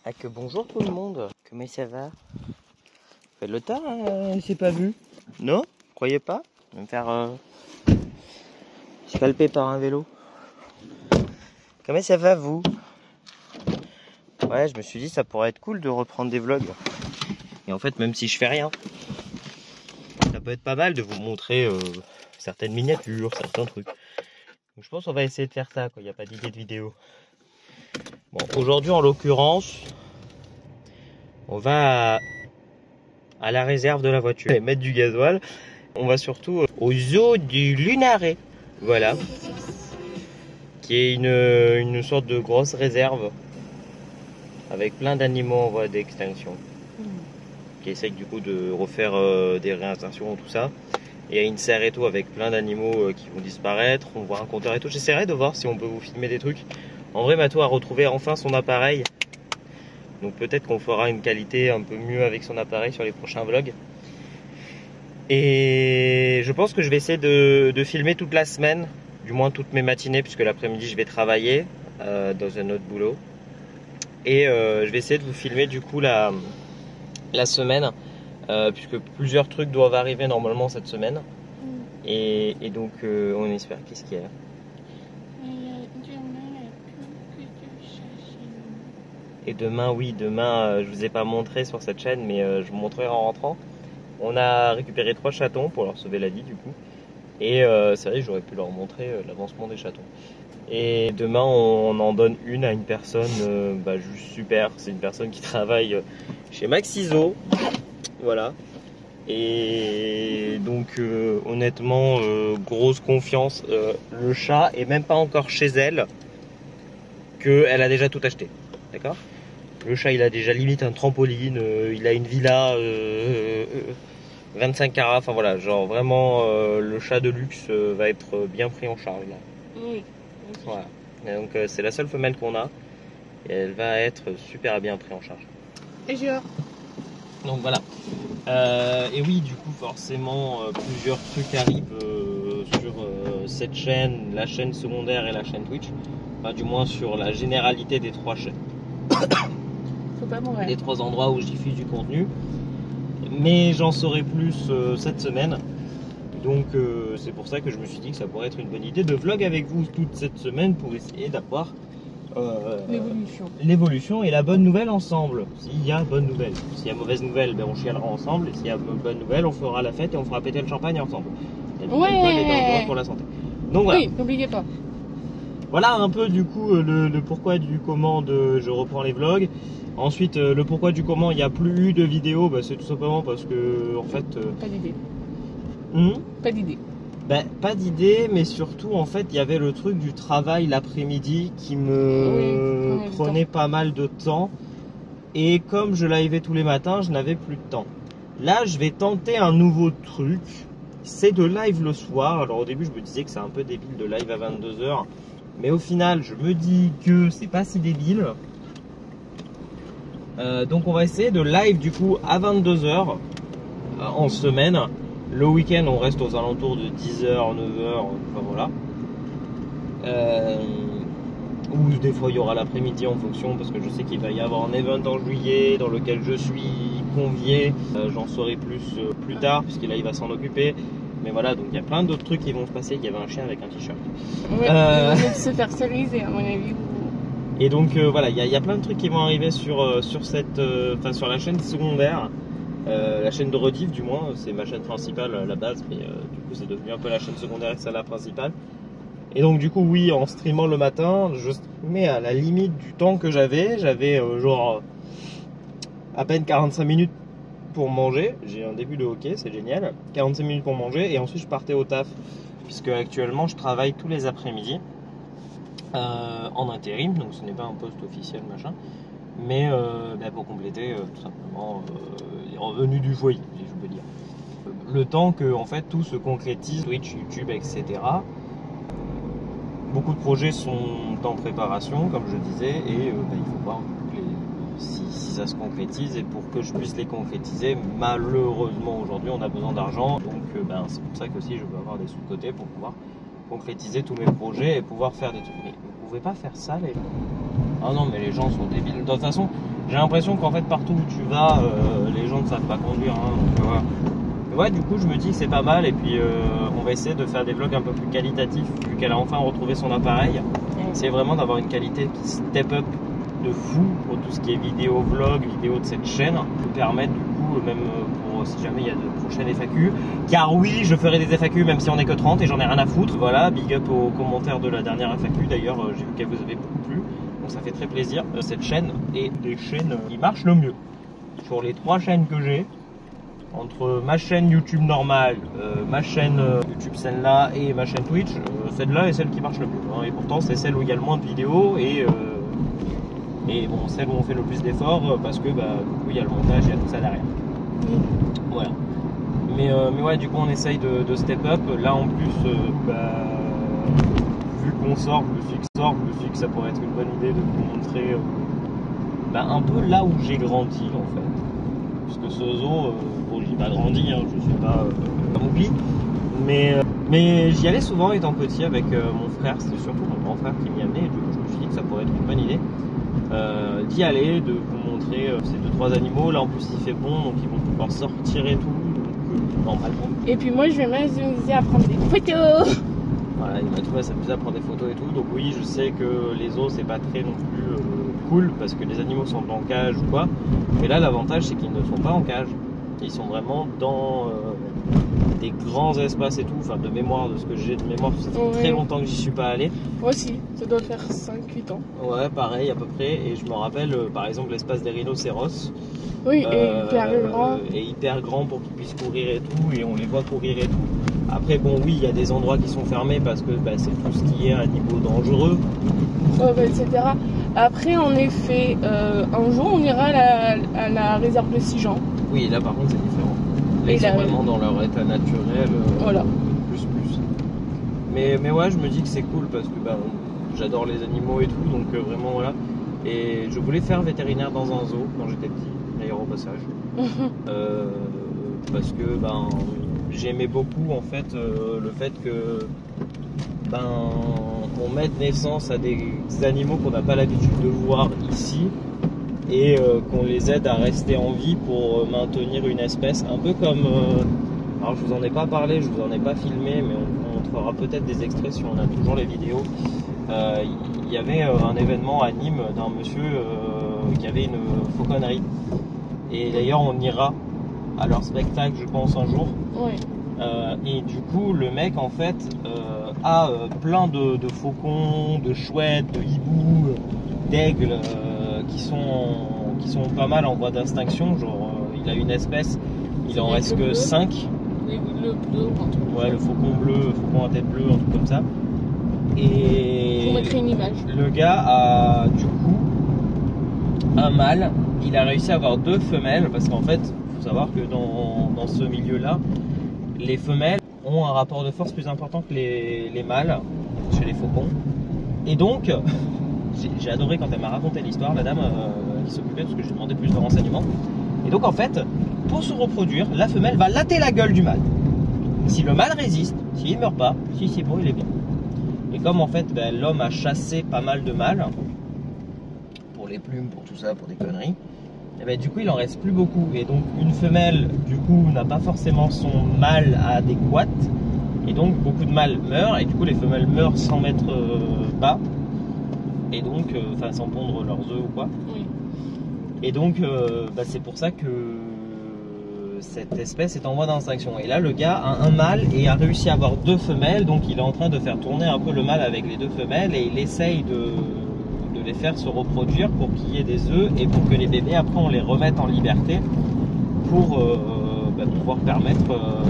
Ah que bonjour tout le monde, comment ça va? Fait le temps, il s'est pas vu. Non? Croyez pas? Je vais me faire scalper par un vélo. Comment ça va vous? Ouais, je me suis dit ça pourrait être cool de reprendre des vlogs. Et en fait même si je fais rien, ça peut être pas mal de vous montrer certaines miniatures, certains trucs. Donc, je pense qu'on va essayer de faire ça quand il n'y a pas d'idée de vidéo. Bon, aujourd'hui en l'occurrence, on va à la réserve de la voiture et mettre du gasoil. On va surtout au zoo du Lunaret, voilà, qui est une sorte de grosse réserve avec plein d'animaux en voie d'extinction, qui essaye du coup de refaire des réinsertions, tout ça. Et il y a une serre et tout avec plein d'animaux qui vont disparaître. On voit un compteur et tout. J'essaierai de voir si on peut vous filmer des trucs. En vrai, Mato a retrouvé enfin son appareil. Donc peut-être qu'on fera une qualité un peu mieux avec son appareil sur les prochains vlogs. Et je pense que je vais essayer de filmer toute la semaine, du moins toutes mes matinées, puisque l'après-midi je vais travailler dans un autre boulot. Et je vais essayer de vous filmer du coup la semaine, puisque plusieurs trucs doivent arriver normalement cette semaine. Et donc on espère. Qu'est-ce qu'il y a là? Et demain, oui, demain, je vous ai pas montré sur cette chaîne, mais je vous montrerai en rentrant. On a récupéré 3 chatons pour leur sauver la vie du coup. Et c'est vrai que j'aurais pu leur montrer l'avancement des chatons. Et demain on en donne une à une personne juste super. C'est une personne qui travaille chez Maxiso. Voilà. Et donc honnêtement grosse confiance. Le chat est même pas encore chez elle, qu'elle a déjà tout acheté. D'accord? Le chat il a déjà limite un trampoline, il a une villa 25 carats, enfin voilà, genre vraiment le chat de luxe va être bien pris en charge là. Oui. Voilà. Et donc c'est la seule femelle qu'on a et elle va être super bien prise en charge. Et je... Donc voilà. Et oui, du coup forcément plusieurs trucs arrivent sur cette chaîne, la chaîne secondaire et la chaîne Twitch. Enfin du moins sur la généralité des 3 chaînes. Faut pas mourir. Les 3 endroits où je diffuse du contenu. Mais j'en saurai plus cette semaine. Donc c'est pour ça que je me suis dit que ça pourrait être une bonne idée de vlog avec vous toute cette semaine pour essayer d'avoir l'évolution et la bonne nouvelle ensemble. S'il y a bonne nouvelle. S'il y a mauvaise nouvelle, ben on chialera ensemble. Et s'il y a bonne nouvelle, on fera la fête et on fera péter le champagne ensemble. L'alcool est dangereux pour la santé. Donc voilà. Oui, n'oubliez pas. Voilà un peu du coup le pourquoi du comment de je reprends les vlogs. Ensuite le pourquoi du comment il n'y a plus eu de vidéos, c'est tout simplement parce que en fait... Pas d'idée. Pas d'idée. Pas d'idée, mais surtout en fait il y avait le truc du travail l'après-midi qui me prenait pas mal de temps. Et comme je livais tous les matins, je n'avais plus de temps. Là je vais tenter un nouveau truc. C'est de live le soir. Alors au début je me disais que c'est un peu débile de live à 22 h. Mais au final, je me dis que c'est pas si débile. Donc on va essayer de live du coup à 22 h en semaine. Le week-end, on reste aux alentours de 10 h, 9 h, enfin voilà. Ou des fois il y aura l'après-midi en fonction, parce que je sais qu'il va y avoir un event en juillet dans lequel je suis convié. J'en saurai plus tard, puisque là il va s'en occuper. Mais voilà, donc il y a plein d'autres trucs qui vont se passer. Il y avait un chien avec un t-shirt. Ouais, il va se faire stériliser à mon avis. Et donc voilà, il y a plein de trucs qui vont arriver sur cette, sur la chaîne secondaire, la chaîne de rediff du moins. C'est ma chaîne principale à la base, mais du coup c'est devenu un peu la chaîne secondaire et celle-là principale. Et donc du coup oui, en streamant le matin, je streamais à la limite du temps que j'avais. J'avais genre à peine 45 minutes pour manger. J'ai un début de hockey, c'est génial. 45 minutes pour manger et ensuite je partais au taf, puisque actuellement je travaille tous les après-midi en intérim, donc ce n'est pas un poste officiel machin, mais pour compléter tout simplement les revenus du foyer, si je peux dire. Le temps que en fait tout se concrétise, Twitch, YouTube, etc. Beaucoup de projets sont en préparation, comme je disais, et il faut voir si ça se concrétise. Et pour que je puisse les concrétiser, malheureusement aujourd'hui on a besoin d'argent, donc c'est pour ça que aussi je veux avoir des sous de côté pour pouvoir concrétiser tous mes projets et pouvoir faire des trucs. Mais vous pouvez pas faire ça les gens. Ah non, mais les gens sont débiles. De toute façon, j'ai l'impression qu'en fait partout où tu vas, les gens ne savent pas conduire. Hein, donc, voilà. Ouais, du coup je me dis que c'est pas mal et puis on va essayer de faire des vlogs un peu plus qualitatifs vu qu'elle a enfin retrouvé son appareil. C'est vraiment d'avoir une qualité qui step up de fou pour tout ce qui est vidéo, vlog, vidéo de cette chaîne, nous permettre du coup même pour si jamais il y a de prochaines FAQ, car oui je ferai des FAQ même si on est que 30 et j'en ai rien à foutre. Voilà, big up aux commentaires de la dernière FAQ, d'ailleurs j'ai vu qu'elle vous avait beaucoup plu, donc ça fait très plaisir. Cette chaîne est des chaînes qui marchent le mieux sur les 3 chaînes que j'ai. Entre ma chaîne YouTube normale, ma chaîne YouTube celle-là et ma chaîne Twitch, celle-là est celle qui marche le mieux. Hein, et pourtant c'est celle où il y a le moins de vidéos et bon, celle où on fait le plus d'efforts parce que bah, du coup il y a le montage, il y a tout ça derrière. Voilà. Mais ouais, du coup on essaye de step up. Là en plus, vu qu'on sort, je me suis dit que ça pourrait être une bonne idée de vous montrer un peu là où j'ai grandi en fait. Parce que ce zoo, bon, j'y ai pas grandi, hein, je suis pas rempli, mais j'y allais souvent étant petit avec mon frère, c'était surtout mon grand frère qui m'y amenait, et du coup je me suis dit que ça pourrait être une bonne idée d'y aller, de vous montrer ces 2-3 animaux. Là en plus il fait bon, donc ils vont pouvoir sortir et tout, donc normalement. Et puis moi je vais m'amuser à prendre des photos. Voilà, il m'a trouvé à s'amuser à prendre des photos et tout, donc oui je sais que les zoos c'est pas très non plus cool parce que les animaux sont en cage ou quoi, mais là l'avantage c'est qu'ils ne sont pas en cage, ils sont vraiment dans des grands espaces et tout, enfin de mémoire, de ce que j'ai de mémoire, ça fait très longtemps que j'y suis pas allé. Moi aussi, ça doit faire 5-8 ans. Ouais, pareil à peu près, et je me rappelle par exemple l'espace des rhinocéros. Oui, et hyper grand. Et hyper grand pour qu'ils puissent courir et tout, et on les voit courir et tout. Après bon oui, il y a des endroits qui sont fermés parce que c'est tout ce qui est à niveau dangereux. Etc. Après en effet, un jour on ira à la réserve de Sijan. Oui, là par contre c'est différent. Là ils sont vraiment dans leur état naturel. Voilà. Plus. Mais ouais, je me dis que c'est cool parce que j'adore les animaux et tout, donc vraiment voilà. Et je voulais faire vétérinaire dans un zoo quand j'étais petit, d'ailleurs au passage. Parce que j'aimais beaucoup en fait le fait que on mette naissance à des animaux qu'on n'a pas l'habitude de voir ici et qu'on les aide à rester en vie pour maintenir une espèce, un peu comme alors je vous en ai pas parlé, je vous en ai pas filmé, mais on montrera peut-être des extraits si on a toujours les vidéos. Il y avait un événement à Nîmes d'un monsieur qui avait une fauconnerie, et d'ailleurs on ira à leur spectacle je pense un jour. Et du coup le mec en fait a plein de faucons, de chouettes, de hiboux, d'aigles qui sont pas mal en voie d'extinction. Genre il a une espèce, il en reste que 5. Le bleu, ouais, le faucon bleu, le faucon à tête bleue, un truc comme ça. Et je vous mettrai une image. Le gars a du coup un mâle, il a réussi à avoir 2 femelles parce qu'en fait il faut savoir que dans ce milieu là les femelles ont un rapport de force plus important que les mâles chez les faucons. Et donc j'ai adoré quand elle m'a raconté l'histoire, la dame qui s'occupait, parce que j'ai demandé plus de renseignements. Et donc en fait, pour se reproduire, la femelle va latter la gueule du mâle. Si le mâle résiste, s'il meurt pas, si c'est bon, il est bien. Et comme en fait l'homme a chassé pas mal de mâles, pour les plumes, pour tout ça, pour des conneries, et du coup il en reste plus beaucoup. Et donc une femelle du coup n'a pas forcément son mâle adéquat, et donc beaucoup de mâles meurent, et du coup les femelles meurent sans mettre bas, et donc sans pondre leurs œufs ou quoi. Et donc c'est pour ça que cette espèce est en voie d'extinction. Et là le gars a un mâle et a réussi à avoir 2 femelles, donc il est en train de faire tourner un peu le mâle avec les 2 femelles, et il essaye de les faire se reproduire pour qu'il y ait des œufs et pour que les bébés après on les remette en liberté pour pouvoir permettre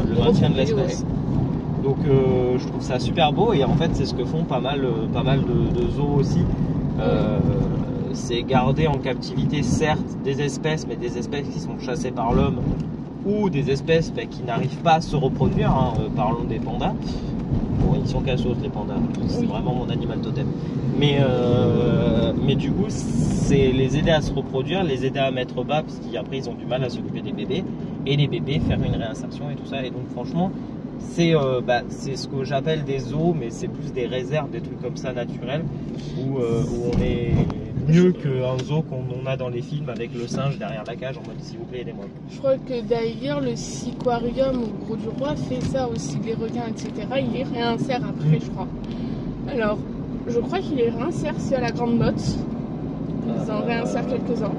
le maintien de l'espèce. Donc je trouve ça super beau, et en fait c'est ce que font pas mal de zoos aussi. C'est garder en captivité certes des espèces, mais des espèces qui sont chassées par l'homme ou des espèces qui n'arrivent pas à se reproduire. Parlons des pandas. Bon, ils sont cassos les pandas, c'est vraiment mon animal totem. Mais du coup, c'est les aider à se reproduire, les aider à mettre bas, parce qu'après ils ont du mal à s'occuper des bébés, et les bébés faire une réinsertion et tout ça. Et donc franchement, c'est ce que j'appelle des zoos, mais c'est plus des réserves, des trucs comme ça naturels, où on est mieux qu'un zoo qu'on a dans les films avec le singe derrière la cage en mode s'il vous plaît aidez-moi. Je crois que d'ailleurs le Seaquarium au Gros du Roi fait ça aussi, les requins, etc. Il les réinsère après, je crois. Alors, je crois qu'il les réinsère si à la Grande Motte. Ils en réinsèrent quelques-uns.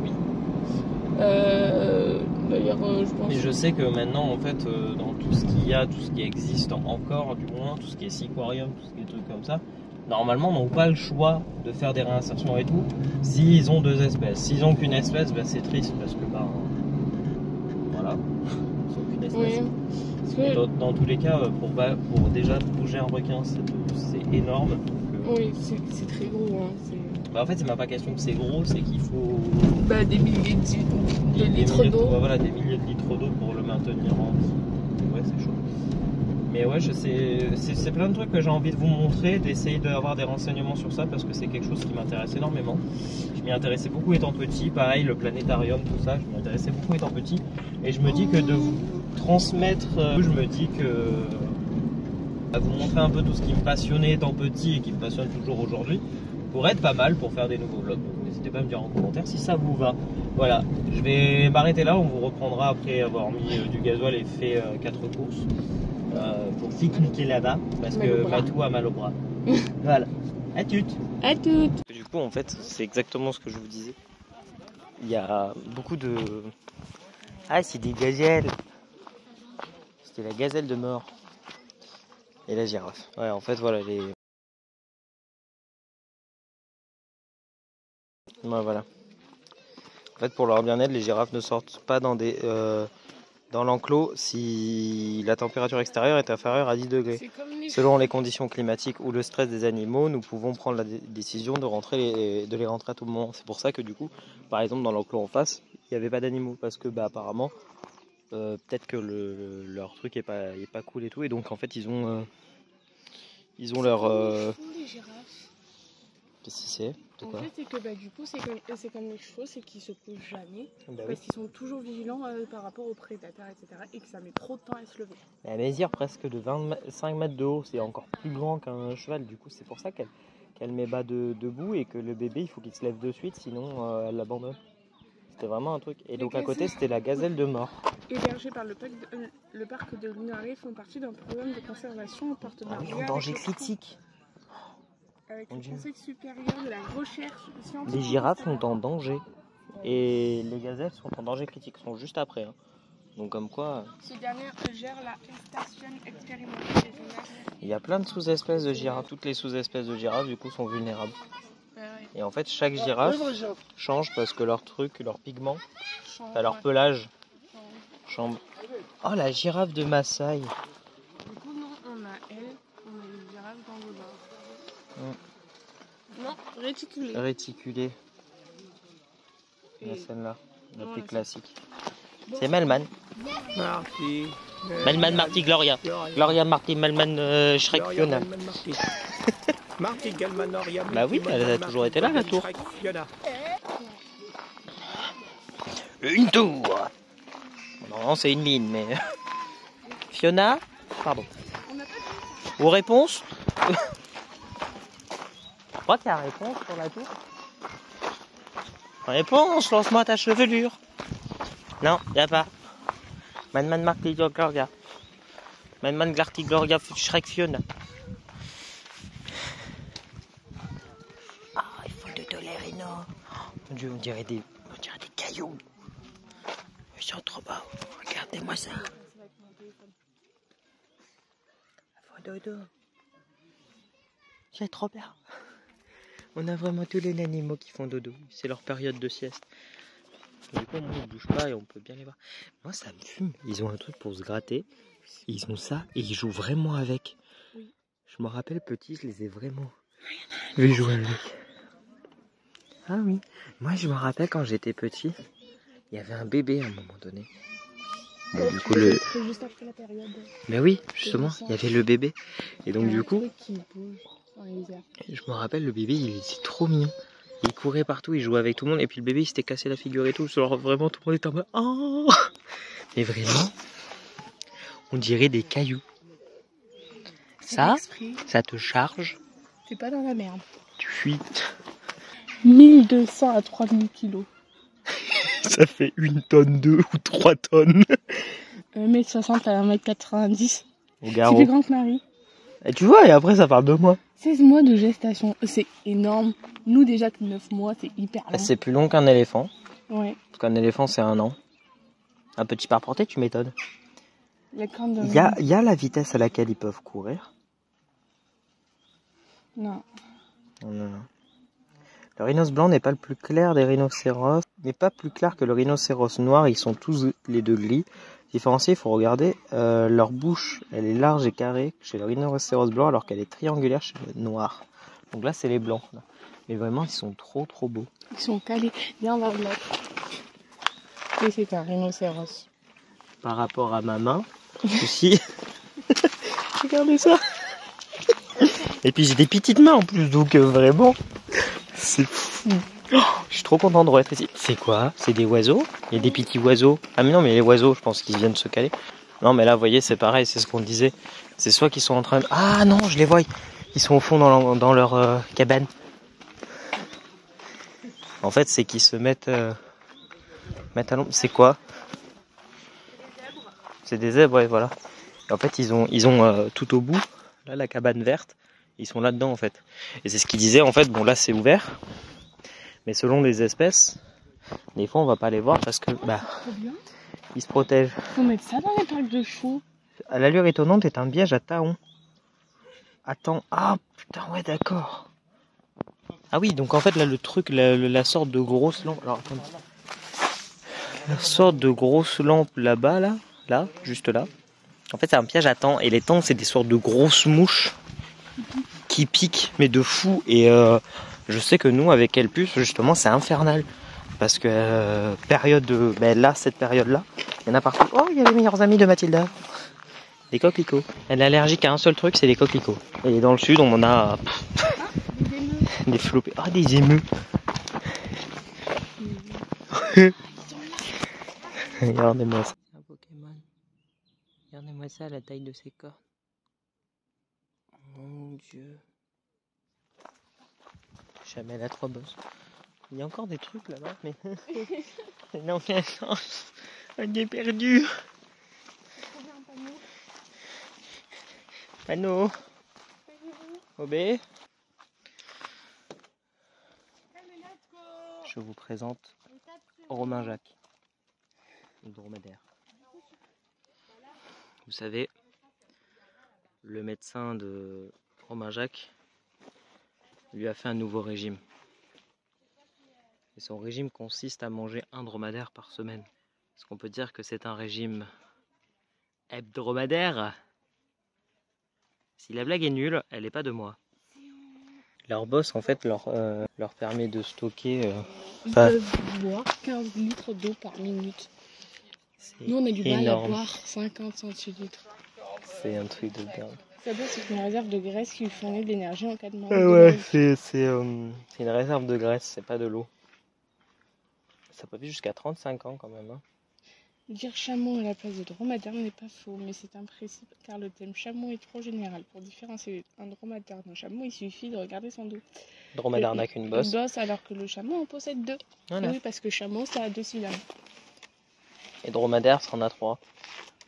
Oui. D'ailleurs, je pense. Mais je sais que maintenant, en fait, dans tout ce qu'il y a, tout ce qui existe encore, du moins, tout ce qui est Seaquarium, tout ce qui est trucs comme ça, normalement, n'ont pas le choix de faire des réinsertions et tout, s'ils ont 2 espèces. S'ils ont qu'une espèce, bah, c'est triste parce que, bah, voilà, ils ont qu'une espèce. Oui. Et dans tous les cas, pour déjà bouger un requin, c'est énorme. Donc, oui, c'est très gros. Hein. Bah, en fait, c'est même pas question que c'est gros, c'est qu'il faut des milliers de litres d'eau. Voilà, des milliers de litres d'eau pour le maintenir en vie. Ouais, c'est chaud. Mais ouais, c'est plein de trucs que j'ai envie de vous montrer, d'essayer d'avoir des renseignements sur ça parce que c'est quelque chose qui m'intéresse énormément. Je m'y intéressais beaucoup étant petit, pareil, le planétarium, tout ça, je m'y intéressais beaucoup étant petit. Et je me dis que de vous transmettre, je me dis que à vous montrer un peu tout ce qui me passionnait étant petit et qui me passionne toujours aujourd'hui, pourrait être pas mal pour faire des nouveaux vlogs. Donc n'hésitez pas à me dire en commentaire si ça vous va. Voilà, je vais m'arrêter là, on vous reprendra après avoir mis du gasoil et fait 4 courses pour pique-niquer là-bas parce que Matou a mal au bras. Voilà, à toutes. À toutes. Du coup, en fait, c'est exactement ce que je vous disais. Il y a beaucoup de... Ah, c'est des gazelles. C'était la gazelle de mort. Et la girafe. Ouais, en fait, voilà, les... Ouais, voilà. En fait, pour leur bien-être, les girafes ne sortent pas dans l'enclos si la température extérieure est inférieure à 10 degrés. Selon les conditions climatiques ou le stress des animaux, nous pouvons prendre la décision de les rentrer à tout moment. C'est pour ça que du coup, par exemple, dans l'enclos en face, il n'y avait pas d'animaux parce que apparemment, peut-être que leur truc est pas cool et tout, et donc en fait ils ont leur... Les girafes. Qu'est-ce que c'est? En fait, c'est que du coup, c'est comme les chevaux, c'est qu'ils se couchent jamais. Bah parce oui. qu'ils sont toujours vigilants par rapport aux prédateurs, etc. Et que ça met trop de temps à se lever. Elle mesure presque de 25 mètres de haut, c'est encore plus grand qu'un cheval. Du coup, c'est pour ça qu'elle met bas debout et que le bébé, il faut qu'il se lève de suite, sinon elle l'abandonne. C'était vraiment un truc. Et donc à côté, c'était la gazelle de mort. Hébergés par le parc de Lunaret font partie d'un programme de conservation en partenariat en danger critique. Avec le Conseil supérieur de la recherche scientifique. Les girafes sont en danger. Et les gazelles sont en danger critique, sont juste après. Hein. Donc comme quoi... Ce dernier gère la station expérimentale. Il y a plein de sous-espèces de girafes. Toutes les sous-espèces de girafes, du coup, sont vulnérables. Et en fait, chaque girafe change parce que leur pigment, leur pelage change. Oh, la girafe de Maasai. Du coup, non, on a les girafes dans le bord. Non, réticulée. Réticulée. La scène là, la plus classique. C'est Melman. Marty. Melman, Marty, Gloria. Gloria, Marty, Melman, Shrek, Fiona. Marty, Galmanoria. Bah oui, elle a toujours été là, la tour. Une tour. Non, c'est une mine, mais... Fiona? Pardon. Vos réponses? Je crois qu'il y a réponse pour la tour. Réponse, lance-moi ta chevelure. Non, il n'y a pas. Man, Marty, Gloria. Man, Glarty, Gloria, Shrek, Fiona. Ah, il faut de Tolerino. Mon Dieu, on dirait des cailloux. Ils sont trop beaux. Regardez-moi ça. Dodo. C'est trop bien. On a vraiment tous les animaux qui font dodo. C'est leur période de sieste. Du coup, moi, ils ne bougent pas et on peut bien les voir. Moi, ça me fume. Ils ont un truc pour se gratter. Ils ont ça et ils jouent vraiment avec. Oui. Je me rappelle, petit, je les ai vraiment vu jouer avec. Ah oui. Moi, je me rappelle quand j'étais petit, il y avait un bébé à un moment donné. Bon, du coup, C'est juste après la période. Mais oui, justement, il y avait le bébé. Et donc, du coup, je me rappelle, le bébé, il était trop mignon. Il courait partout, il jouait avec tout le monde. Et puis le bébé, il s'était cassé la figure et tout. Genre, vraiment, tout le monde était en mode... Oh, mais vraiment, on dirait des cailloux. Ça te charge. T'es pas dans la merde. Tu fuis. 1200 à 3000 kilos. Ça fait 1 tonne 2 ou 3 tonnes. 1m60 à 1m90. Au C'est garrot. plus grand que Marie. Et tu vois, et après ça parle de moi. 16 mois de gestation, c'est énorme. Nous déjà que 9 mois, c'est hyper long. C'est plus long qu'un éléphant. Ouais. Parce qu'un éléphant c'est 1 an. Un petit pas porté, tu m'étonnes. Les cornes de... Il y a la vitesse à laquelle ils peuvent courir. Non. Non. Le rhinocéros blanc n'est pas le plus clair des rhinocéros. N'est pas plus clair que le rhinocéros noir. Ils sont tous les deux gris. Différenciés, il faut regarder. Leur bouche, elle est large et carrée chez le rhinocéros blanc, alors qu'elle est triangulaire chez le noir. Donc là, c'est les blancs. Là. Mais vraiment, ils sont trop beaux. Ils sont calés. Viens, on va voir. Et c'est un rhinocéros. Par rapport à ma main, ceci. Regardez ça. Et puis j'ai des petites mains en plus, donc vraiment, c'est fou. Oh, je suis trop content de être ici. C'est quoi? C'est des oiseaux? Il y a des petits oiseaux. Ah mais non, mais les oiseaux, je pense qu'ils viennent se caler. Non mais là, vous voyez, c'est pareil, c'est ce qu'on disait. C'est soit qu'ils sont en train de... Ah non, je les vois. Ils sont au fond dans leur cabane. En fait, c'est qu'ils se mettent à l'ombre. C'est quoi? C'est des zèbres, ouais, voilà. Et en fait, ils ont tout au bout, là, la cabane verte. Ils sont là-dedans, en fait. Et c'est ce qu'ils disaient, en fait, bon, là, c'est ouvert. Mais selon les espèces, des fois, on va pas les voir parce que, ils se protègent. Faut mettre ça dans les parcs de chevaux. À l'allure étonnante est un piège à taon. Attends, ah, putain, ouais, d'accord. Ah oui, donc en fait, là, le truc, la sorte de grosse lampe. Alors, attendez. La sorte de grosse lampe là-bas, là, juste là. En fait, c'est un piège à taon. Et les taons, c'est des sortes de grosses mouches qui piquent, mais de fou. Et je sais que nous, avec Elpus, justement, c'est infernal. Parce que là, cette période-là, il y en a partout. Oh, il y a les meilleurs amis de Mathilda. Des coquelicots. Elle est allergique à un seul truc, c'est les coquelicots. Et dans le sud, on en a des flopés. Ah, des émeux. Regardez-moi ça. Un Pokémon. Regardez-moi ça, la taille de ses cornes. Mon Dieu. Jamais la 3 bosses. Il y a encore des trucs là-bas, mais... non, mais attends. On est perdu. Panneau. OB. Je vous présente Romain Jacques. Le dromadaire. Vous savez, le médecin de Romain Jacques lui a fait un nouveau régime. Et son régime consiste à manger un dromadaire par semaine. Est-ce qu'on peut dire que c'est un régime hebdomadaire? Si la blague est nulle, elle n'est pas de moi. Leur boss, en fait, leur permet de stocker... Ils peuvent boire 15 litres d'eau par minute. Nous, on a du mal à boire 50 centilitres. C'est un truc de dingue. Ça doit, c'est une réserve de graisse qui lui fournit de l'énergie en cas de manque. Ouais, c'est une réserve de graisse, c'est pas de l'eau. Ça peut vivre jusqu'à 35 ans quand même. Hein. Dire chameau à la place de dromadaire n'est pas faux, mais c'est imprécis car le thème chameau est trop général. Pour différencier un dromadaire d'un chameau, il suffit de regarder son dos. Dromadaire n'a qu'une bosse. Une bosse alors que le chameau en possède 2. Voilà. Oui, parce que chameau, ça a 2 syllabes. Et dromadaire, ça en a 3.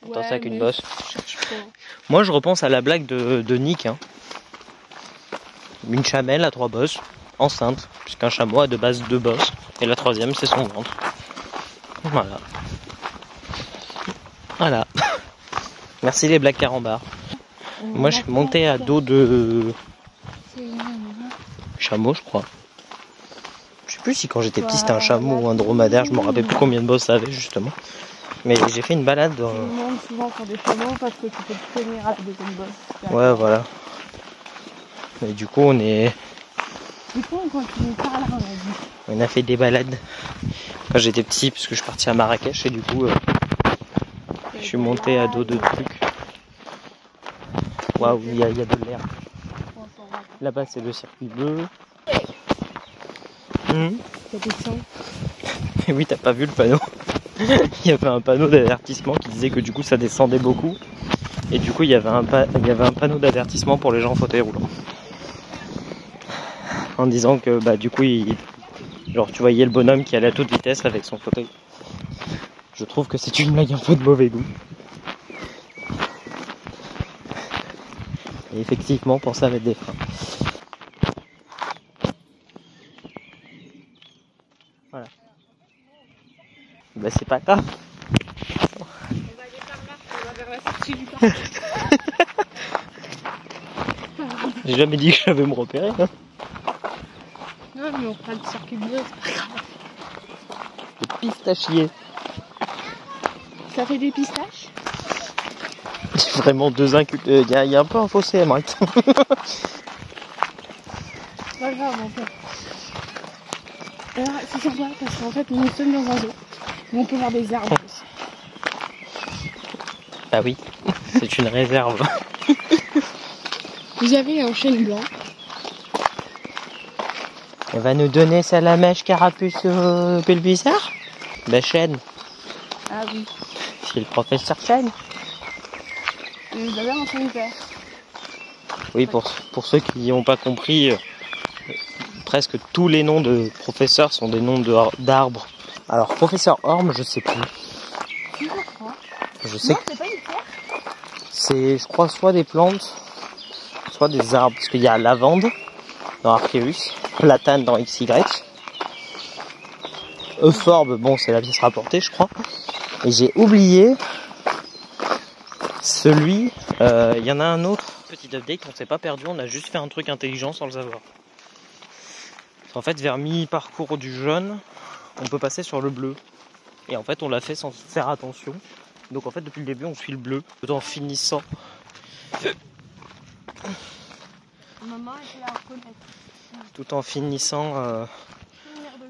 Pourtant, ça a qu'une bosse. Je Moi, je repense à la blague de Nick. Hein. Une chamelle à 3 bosses, enceinte, puisqu'un chameau a de base 2 bosses. Et la 3e, c'est son ventre. Voilà. Voilà. Merci les blagues carambars. Moi, je suis monté à dos de chameau, je crois. Je sais plus si quand j'étais petit, c'était un chameau ou un dromadaire. Je me rappelle plus combien de bosses ça avait, justement. Mais j'ai fait une balade dans... Je me demande souvent sur des chameaux parce que tu peux te tenir à la deuxième bosse. Ouais, voilà. Et du coup, on est... Du coup, on continue par là, on a dit. On a fait des balades quand j'étais petit, parce que je suis parti à Marrakech et du coup, je suis monté à dos de trucs. Waouh, il y a de l'air. Là-bas, c'est le circuit bleu. Ça descend. Et oui, t'as pas vu le panneau. Il y avait un panneau d'avertissement qui disait que du coup, ça descendait beaucoup. Et du coup, il y avait un panneau d'avertissement pour les gens en fauteuil roulant. En disant que du coup, Genre tu voyais le bonhomme qui allait à toute vitesse avec son fauteuil. Je trouve que c'est une blague un peu de mauvais goût. Et effectivement, pensez à mettre des freins. Voilà. Bah c'est pas grave. On va aller par là, on va vers la sortie du parc. J'ai jamais dit que j'avais me repérer. Hein. Non, mais on fera le circuit bleu, c'est pas grave. Le pistachier. Ça fait des pistaches? C'est vraiment deux incultes. Il y a un peu un fossé, Emmerich. C'est pas grave, en fait. Alors, c'est sympa parce qu'en fait, nous sommes dans un zoo où on peut voir des arbres aussi. Bah oui, c'est une réserve. Vous avez un chêne blanc. Elle va nous donner Salamèche Carapuce Pulvisard. Bah chêne. Ah oui. C'est le professeur Chêne. Et vous avez un chêne vert. Oui, pour ceux qui n'ont pas compris, presque tous les noms de professeurs sont des noms d'arbres. Alors, professeur Orme, je sais plus. Je sais Non, que c'est pas une pierre. c'est, je crois, soit des plantes, soit des arbres. Parce qu'il y a lavande dans Arceus, platane dans XY. Euphorbe, bon, c'est la pièce rapportée, je crois. Et j'ai oublié celui, il y en a un autre. Petit update, on s'est pas perdu, on a juste fait un truc intelligent sans le savoir. En fait, vers mi-parcours du jaune, on peut passer sur le bleu. Et en fait, on l'a fait sans faire attention. Donc en fait, depuis le début, on suit le bleu, tout en finissant. Maman était là à reconnaître. Tout en finissant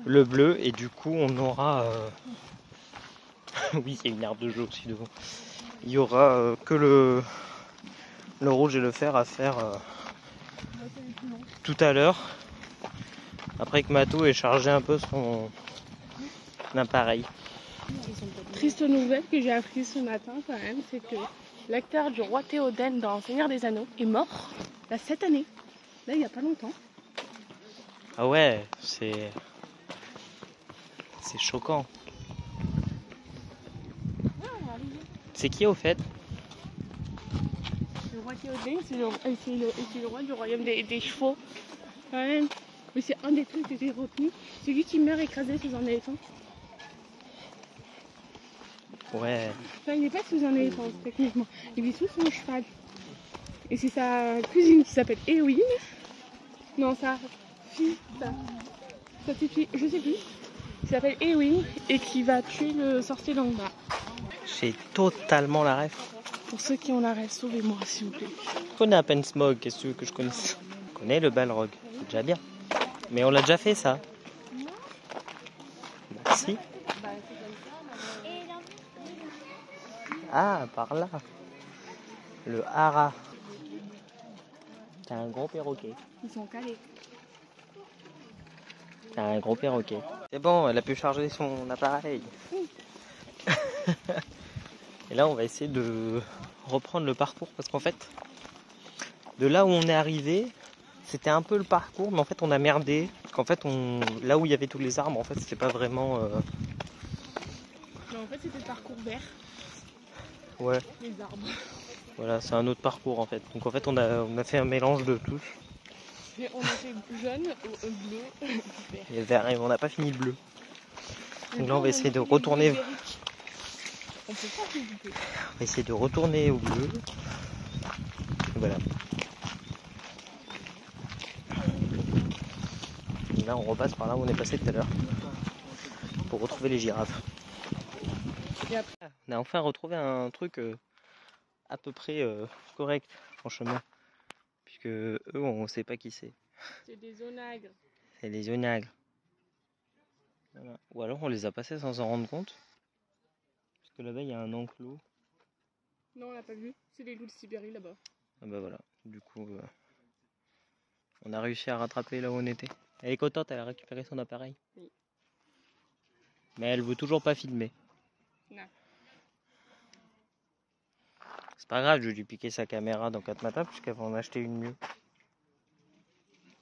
le bleu, et du coup, on aura. Oui, il y a une herbe de jeu aussi devant. Il y aura que le rouge et le fer à faire tout à l'heure. Après que Mato ait chargé un peu son appareil. Triste nouvelle que j'ai appris ce matin quand même, c'est que l'acteur du roi Théoden dans Seigneur des Anneaux est mort là, cette année. Là, il n'y a pas longtemps. Ah ouais, c'est choquant. C'est qui au fait? Le roi Théoden, c'est le roi du royaume des chevaux. Quand même. Mais c'est un des trucs que j'ai retenu. C'est lui qui meurt écrasé sous un éléphant. Ouais. Enfin, il n'est pas sous un éléphant, techniquement. Il vit sous son cheval. Et c'est sa cousine qui s'appelle Éowyn. Non, sa fille, sa petite fille, je sais plus. Qui s'appelle Éowyn et qui va tuer le sorcier Langbar. J'ai totalement la ref. Pour ceux qui ont la rêve, sauvez-moi s'il vous plaît. Je connais à peine Smog, qu'est-ce que tu veux que je connaisse? Je connais le Balrog, c'est déjà bien. Mais on l'a déjà fait ça. Merci. Ah, par là. Le hara. T'as un gros perroquet. Ils sont calés. T'as un gros perroquet. C'est bon, elle a pu charger son appareil. Et là, on va essayer de reprendre le parcours parce qu'en fait, de là où on est arrivé, c'était un peu le parcours, mais en fait, on a merdé. Parce qu'en fait, là où il y avait tous les arbres, en fait, c'était pas vraiment. Non, en fait, c'était le parcours vert. Ouais. Les arbres. Voilà, c'est un autre parcours en fait. Donc en fait, on a fait un mélange de tous. Et on a fait jaune, bleu, vert. Et vert, et on n'a pas fini le bleu. Donc là, on va essayer de retourner. On peut pas s'éviter. On va essayer de retourner au bleu. Voilà. Et là, on repasse par là où on est passé tout à l'heure. Pour retrouver les girafes. Et après, On a enfin retrouvé un truc à peu près correct, franchement. Puisque eux, on sait pas qui c'est. c'est des onagres. C'est les onagres. Voilà. Ou alors on les a passés sans s'en rendre compte. Parce que là-bas, il y a un enclos. Non, on l'a pas vu. C'est les loups de Sibérie là-bas. Ah bah voilà, du coup, on a réussi à rattraper là où on était. Elle est contente, elle a récupéré son appareil. Oui. Mais elle veut toujours pas filmer. Non. C'est pas grave, je vais lui piquer sa caméra dans 4 matins puisqu'elle va en acheter une mieux.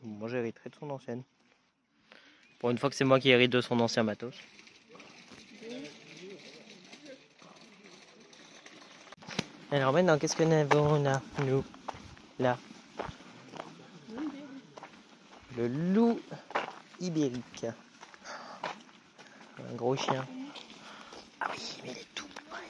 Moi j'hériterai de son ancienne. Pour une fois que c'est moi qui hérite de son ancien matos. Alors maintenant, qu'est-ce que nous avons là, nous? Là. Le loup ibérique. Un gros chien. Ah oui, mais il est tout près.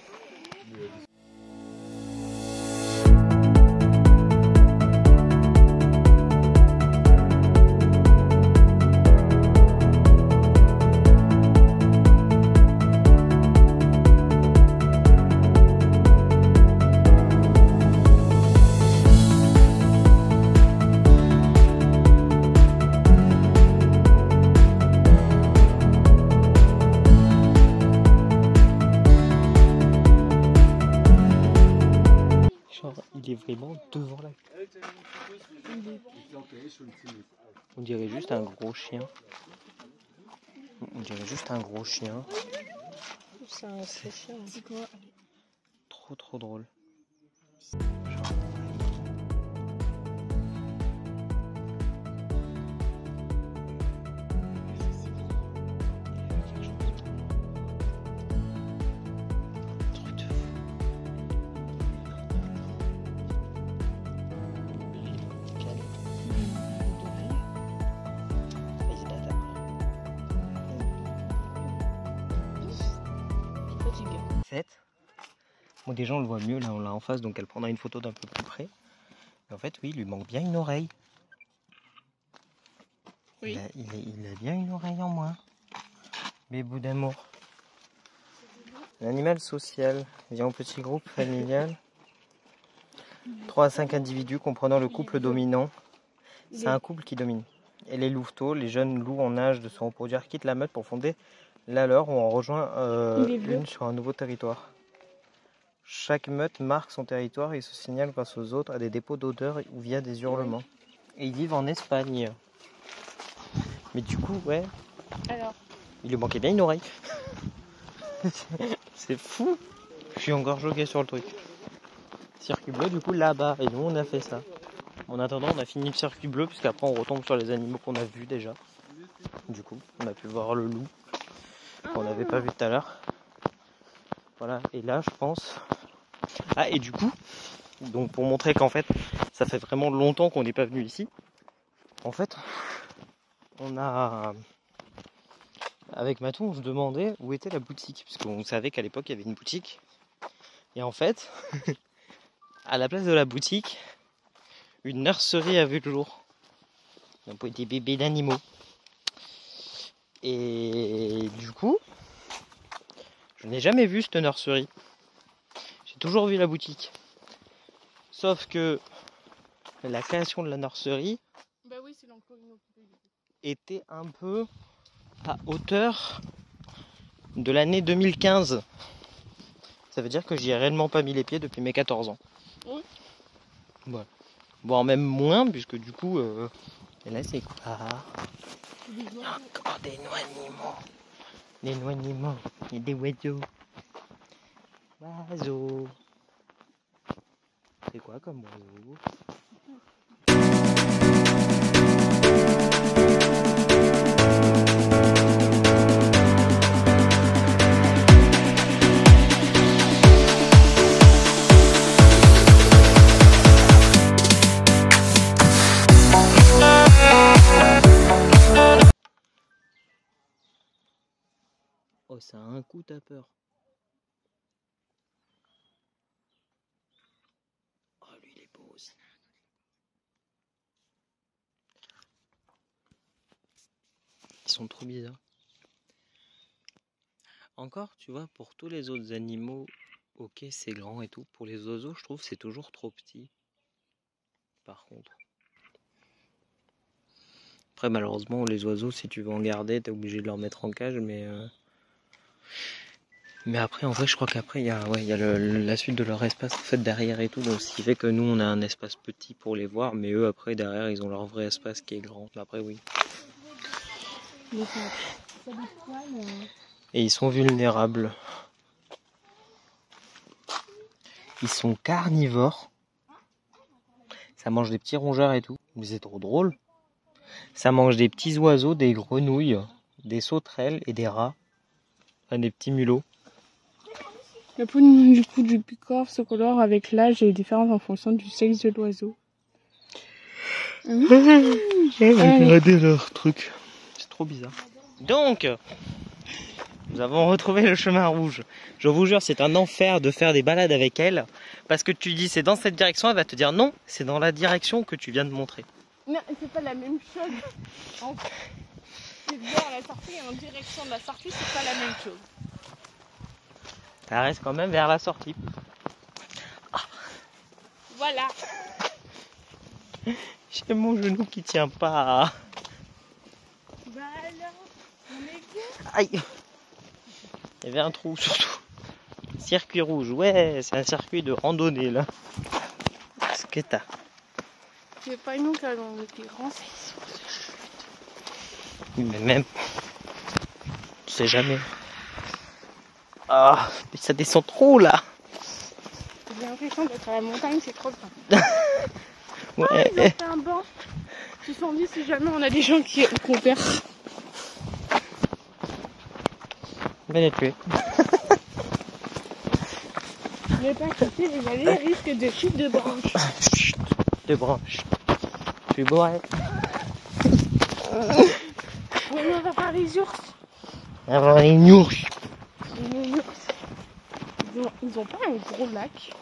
Il est vraiment devant la... On dirait juste un gros chien. On dirait juste un gros chien. C'est un chien. C'est quoi? Trop drôle. Bon, déjà on le voit mieux, là on l'a en face, donc elle prendra une photo d'un peu plus près. Et en fait, oui, il lui manque bien une oreille. Oui. Il a bien une oreille en moins. Bébou d'amour. Un animal social, vient au petit groupe familial. 3 à 5 individus comprenant le couple dominant. C'est un couple qui domine. Et les louveteaux, les jeunes loups en âge de se reproduire, quittent la meute pour fonder la leur ou en rejoint une sur un nouveau territoire. Chaque meute marque son territoire et se signale grâce aux autres à des dépôts d'odeurs ou via des hurlements. Et ils vivent en Espagne. Mais du coup, ouais. Alors, il lui manquait bien une oreille. C'est fou. Je suis encore choqué sur le truc. Circuit bleu, du coup, là-bas. Et nous, on a fait ça. En attendant, on a fini le circuit bleu, puisqu'après, on retombe sur les animaux qu'on a vus déjà. Du coup, on a pu voir le loup, qu'on n'avait pas vu tout à l'heure. Voilà, et là, je pense... Ah, et du coup, donc pour montrer qu'en fait, ça fait vraiment longtemps qu'on n'est pas venu ici. En fait, on a... Avec Matou, on se demandait où était la boutique. Parce qu'on savait qu'à l'époque, il y avait une boutique. Et en fait, à la place de la boutique, une nurserie a vu le jour. Donc, des bébés d'animaux. Et du coup, je n'ai jamais vu cette nurserie. J'ai toujours vu la boutique. Sauf que la création de la nurserie était un peu à hauteur de l'année 2015. Ça veut dire que j'y ai réellement pas mis les pieds depuis mes 14 ans. Oui. Voilà. Voire même moins, puisque du coup... Et là, c'est quoi? Encore des noix-animaux. Des noix-animaux. Et des oiseaux. Oiseaux. C'est quoi comme oiseau? Oh, ça a un coup, t'as peur. Oh, lui, il est beau aussi. Ils sont trop bizarres. Encore, tu vois, pour tous les autres animaux, ok, c'est grand et tout. Pour les oiseaux, je trouve que c'est toujours trop petit. Par contre. Après, malheureusement, les oiseaux, si tu veux en garder, t'es obligé de leur mettre en cage, mais après, en vrai, je crois qu'après, il y a la suite de leur espace en fait, derrière et tout. Donc, ce qui fait que nous, on a un espace petit pour les voir, mais eux, après, derrière, ils ont leur vrai espace qui est grand. Mais après, oui. Et ils sont vulnérables. Ils sont carnivores. Ça mange des petits rongeurs et tout. Mais c'est trop drôle. Ça mange des petits oiseaux, des grenouilles. des sauterelles et des rats. Enfin, des petits mulots. La peau du coup du picorne se colore avec l'âge et est différente en fonction du sexe de l'oiseau. J'ai regardé leur truc. C'est trop bizarre. Donc, nous avons retrouvé le chemin rouge. Je vous jure, c'est un enfer de faire des balades avec elle. Parce que tu dis c'est dans cette direction, elle va te dire non, c'est dans la direction que tu viens de montrer. Non, c'est pas la même chose. C'est vers la sortie et en direction de la sortie, c'est pas la même chose. Ça reste quand même vers la sortie. Voilà. J'ai mon genou qui tient pas. Bah alors, on est bien. Aïe. Il y avait un trou surtout. Circuit rouge, ouais, c'est un circuit de randonnée là. Qu'est-ce que t'as? C'est pas nous qui allons été renseigner. Mais même, tu sais jamais. Ah, mais ça descend trop là. J'ai l'impression d'être à la montagne, c'est trop bien. Ouais. Ah, ils ont fait un banc. Ils se sont dit si jamais on a des gens qui perd. On va les tuer. Ne pas quitter les vallées, risque de chute de branches. Chut, de branches. Je suis bourré. Oui, on va voir les ours. Avant les ours. Les ours. Ils ont pas un gros lac.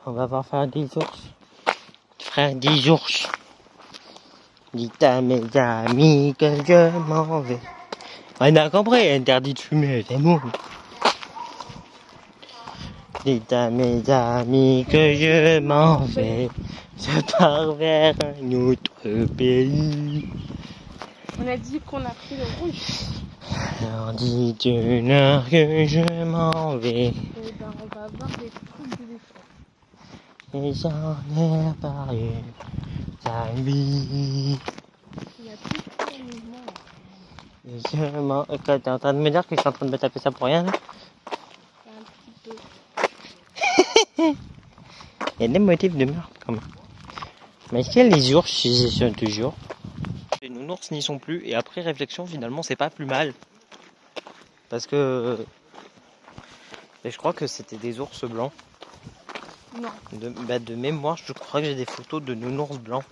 On va voir faire des ours. Frère des ours. Dites à mes amis que je m'en vais. On a compris, interdit de fumer, c'est bon. Dites à mes amis que je m'en vais. Je pars vers un autre pays. On a dit qu'on a pris le rouge. Alors dites une heure que je m'en vais. Et ben on va voir des trucs d'éléphants. Et j'en ai parlé. Ta vie. Il y a plus de mouvement. Je m'en... T'es en train de me dire que je suis en train de me taper ça pour rien là? Un petit peu. Il y a des motifs de meurtre quand même. Mais est-ce qu'il y a les ours chez les toujours? Les nounours n'y sont plus et après réflexion finalement c'est pas plus mal. Parce que... Et je crois que c'était des ours blancs. Non. De mémoire je crois que j'ai des photos de nounours blancs.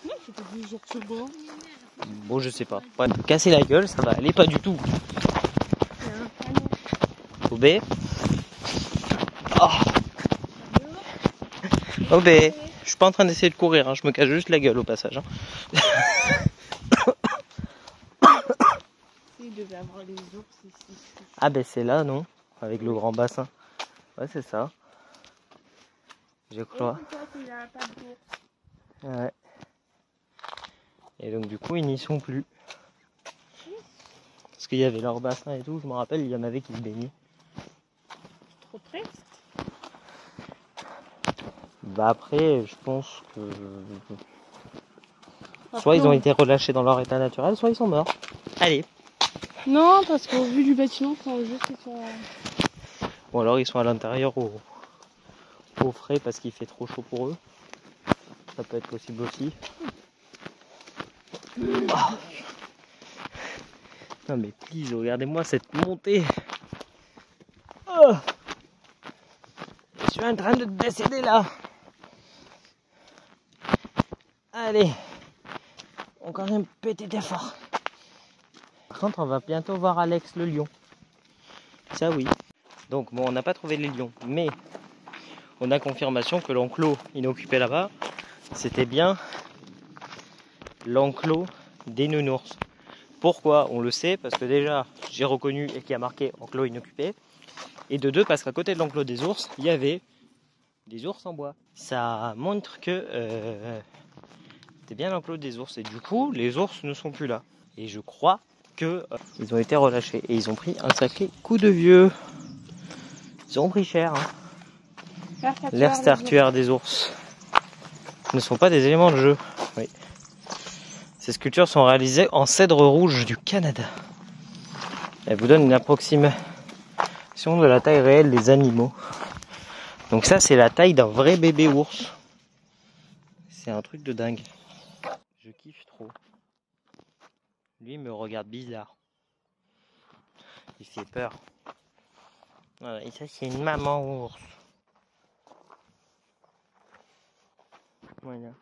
Non, c'était des ours blancs. Bon je sais pas. Ouais, casser la gueule ça va aller pas du tout. Il y a un panneau. Obé. Oh. Obé. Je suis pas en train d'essayer de courir, hein. Je me cache juste la gueule au passage. Hein. Il devait avoir les ours ici. Ah ben c'est là non? Avec le grand bassin. Ouais c'est ça. Je crois. Il a pas d'ours. Ouais. Et donc du coup ils n'y sont plus. Parce qu'il y avait leur bassin et tout, je me rappelle, il y en avait qui se baignaient. Trop triste. Bah après je pense que... Soit ils ont été relâchés dans leur état naturel, soit ils sont morts. Allez. Non, parce qu'au vu du bâtiment, ils sont... Ou alors ils sont à l'intérieur au frais parce qu'il fait trop chaud pour eux. Ça peut être possible aussi. Oh. Non mais please, regardez-moi cette montée. Oh. Je suis en train de décéder là. Allez. Encore un petit effort. Par contre, on va bientôt voir Alex le lion. Ça oui. Donc bon, on n'a pas trouvé les lions, mais on a confirmation que l'enclos inoccupé là-bas, c'était bien l'enclos des nounours. Pourquoi? On le sait, parce que déjà, j'ai reconnu et qui a marqué enclos inoccupé. Et de deux, parce qu'à côté de l'enclos des ours, il y avait des ours en bois. Ça montre que c'était bien l'enclos des ours. Et du coup, les ours ne sont plus là. Et je crois que ils ont été relâchés. Et ils ont pris un sacré coup de vieux. Ils ont pris cher. Hein. L'air statuaire des ours ne sont pas des éléments de jeu. Oui. Ces sculptures sont réalisées en cèdre rouge du Canada. Elles vous donnent une approximation de la taille réelle des animaux. Donc ça, c'est la taille d'un vrai bébé ours. C'est un truc de dingue. Je kiffe trop. Lui il me regarde bizarre. Il fait peur. Voilà, et ça c'est une maman ours. Voilà.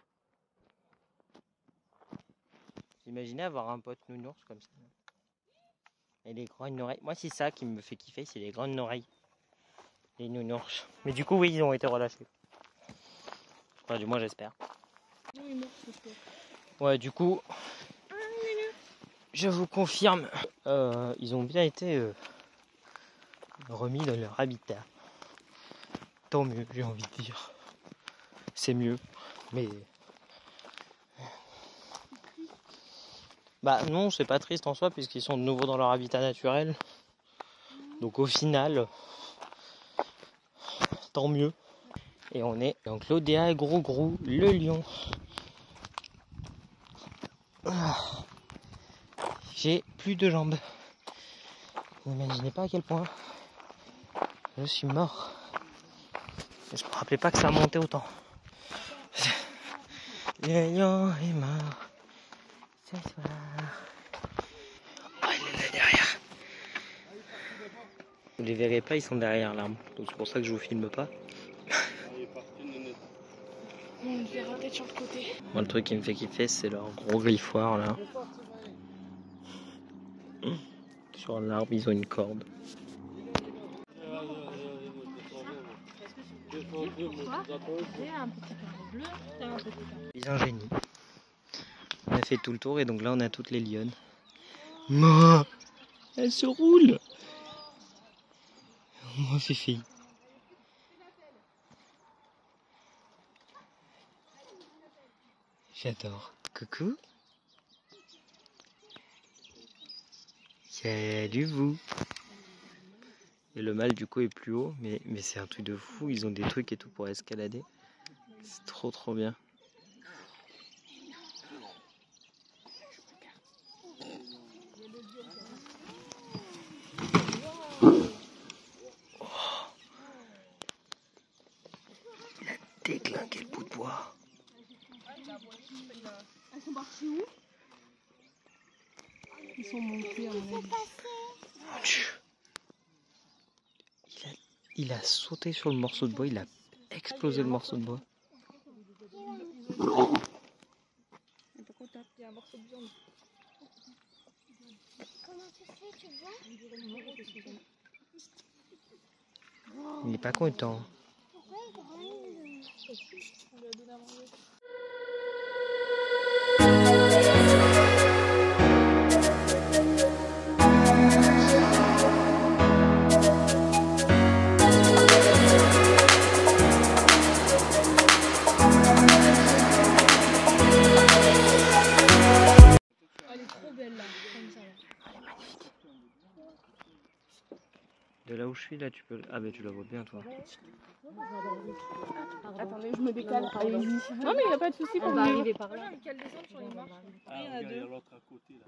Vous imaginez avoir un pote nounours comme ça? Et les grandes oreilles. Moi c'est ça qui me fait kiffer, c'est les grandes oreilles. Les nounours. Mais du coup oui ils ont été relâchés. Enfin du moins j'espère. Ouais du coup je vous confirme ils ont bien été remis dans leur habitat. Tant mieux j'ai envie de dire. C'est mieux. Mais bah non c'est pas triste en soi puisqu'ils sont de nouveau dans leur habitat naturel. Donc au final tant mieux. Et on est donc l'Odéa Gros le lion. J'ai plus de jambes. Vous n'imaginez pas à quel point je suis mort. Je me rappelais pas que ça montait autant. Le lion est mort ce soir. Oh, il est là derrière. Vous les verrez pas, ils sont derrière l'arbre. Donc c'est pour ça que je vous filme pas. On le verra peut-être sur le côté. Moi, le truc qui me fait kiffer, c'est leur gros griffoir là. Sur l'arbre, ils ont une corde. Ils ont un génie. On a fait tout le tour et donc là on a toutes les lionnes. Moi, elle se roule. Moi, Fifi. J'adore. Coucou. Salut vous. Et le mâle du coup est plus haut, mais c'est un truc de fou. Ils ont des trucs et tout pour escalader. C'est trop bien. Oh. Il a déglingué le bout de bois. Elles sont parties où? Ils sont montés en avis. Mon Dieu. Il a sauté sur le morceau de bois, il a explosé le morceau de bois. Il y a un morceau de viande. Comment tu fais, tu vois? Il n'est pas content. Pourquoi il gronde? On lui a donné à manger. De là où je suis, là, tu peux... Ah, ben tu la vois bien, toi. Attendez, je me décale. Allez-y. Non, mais il n'y a pas de souci. On va arriver par là. Quelle descente sur les marches? Ah, il y a l'autre à côté là.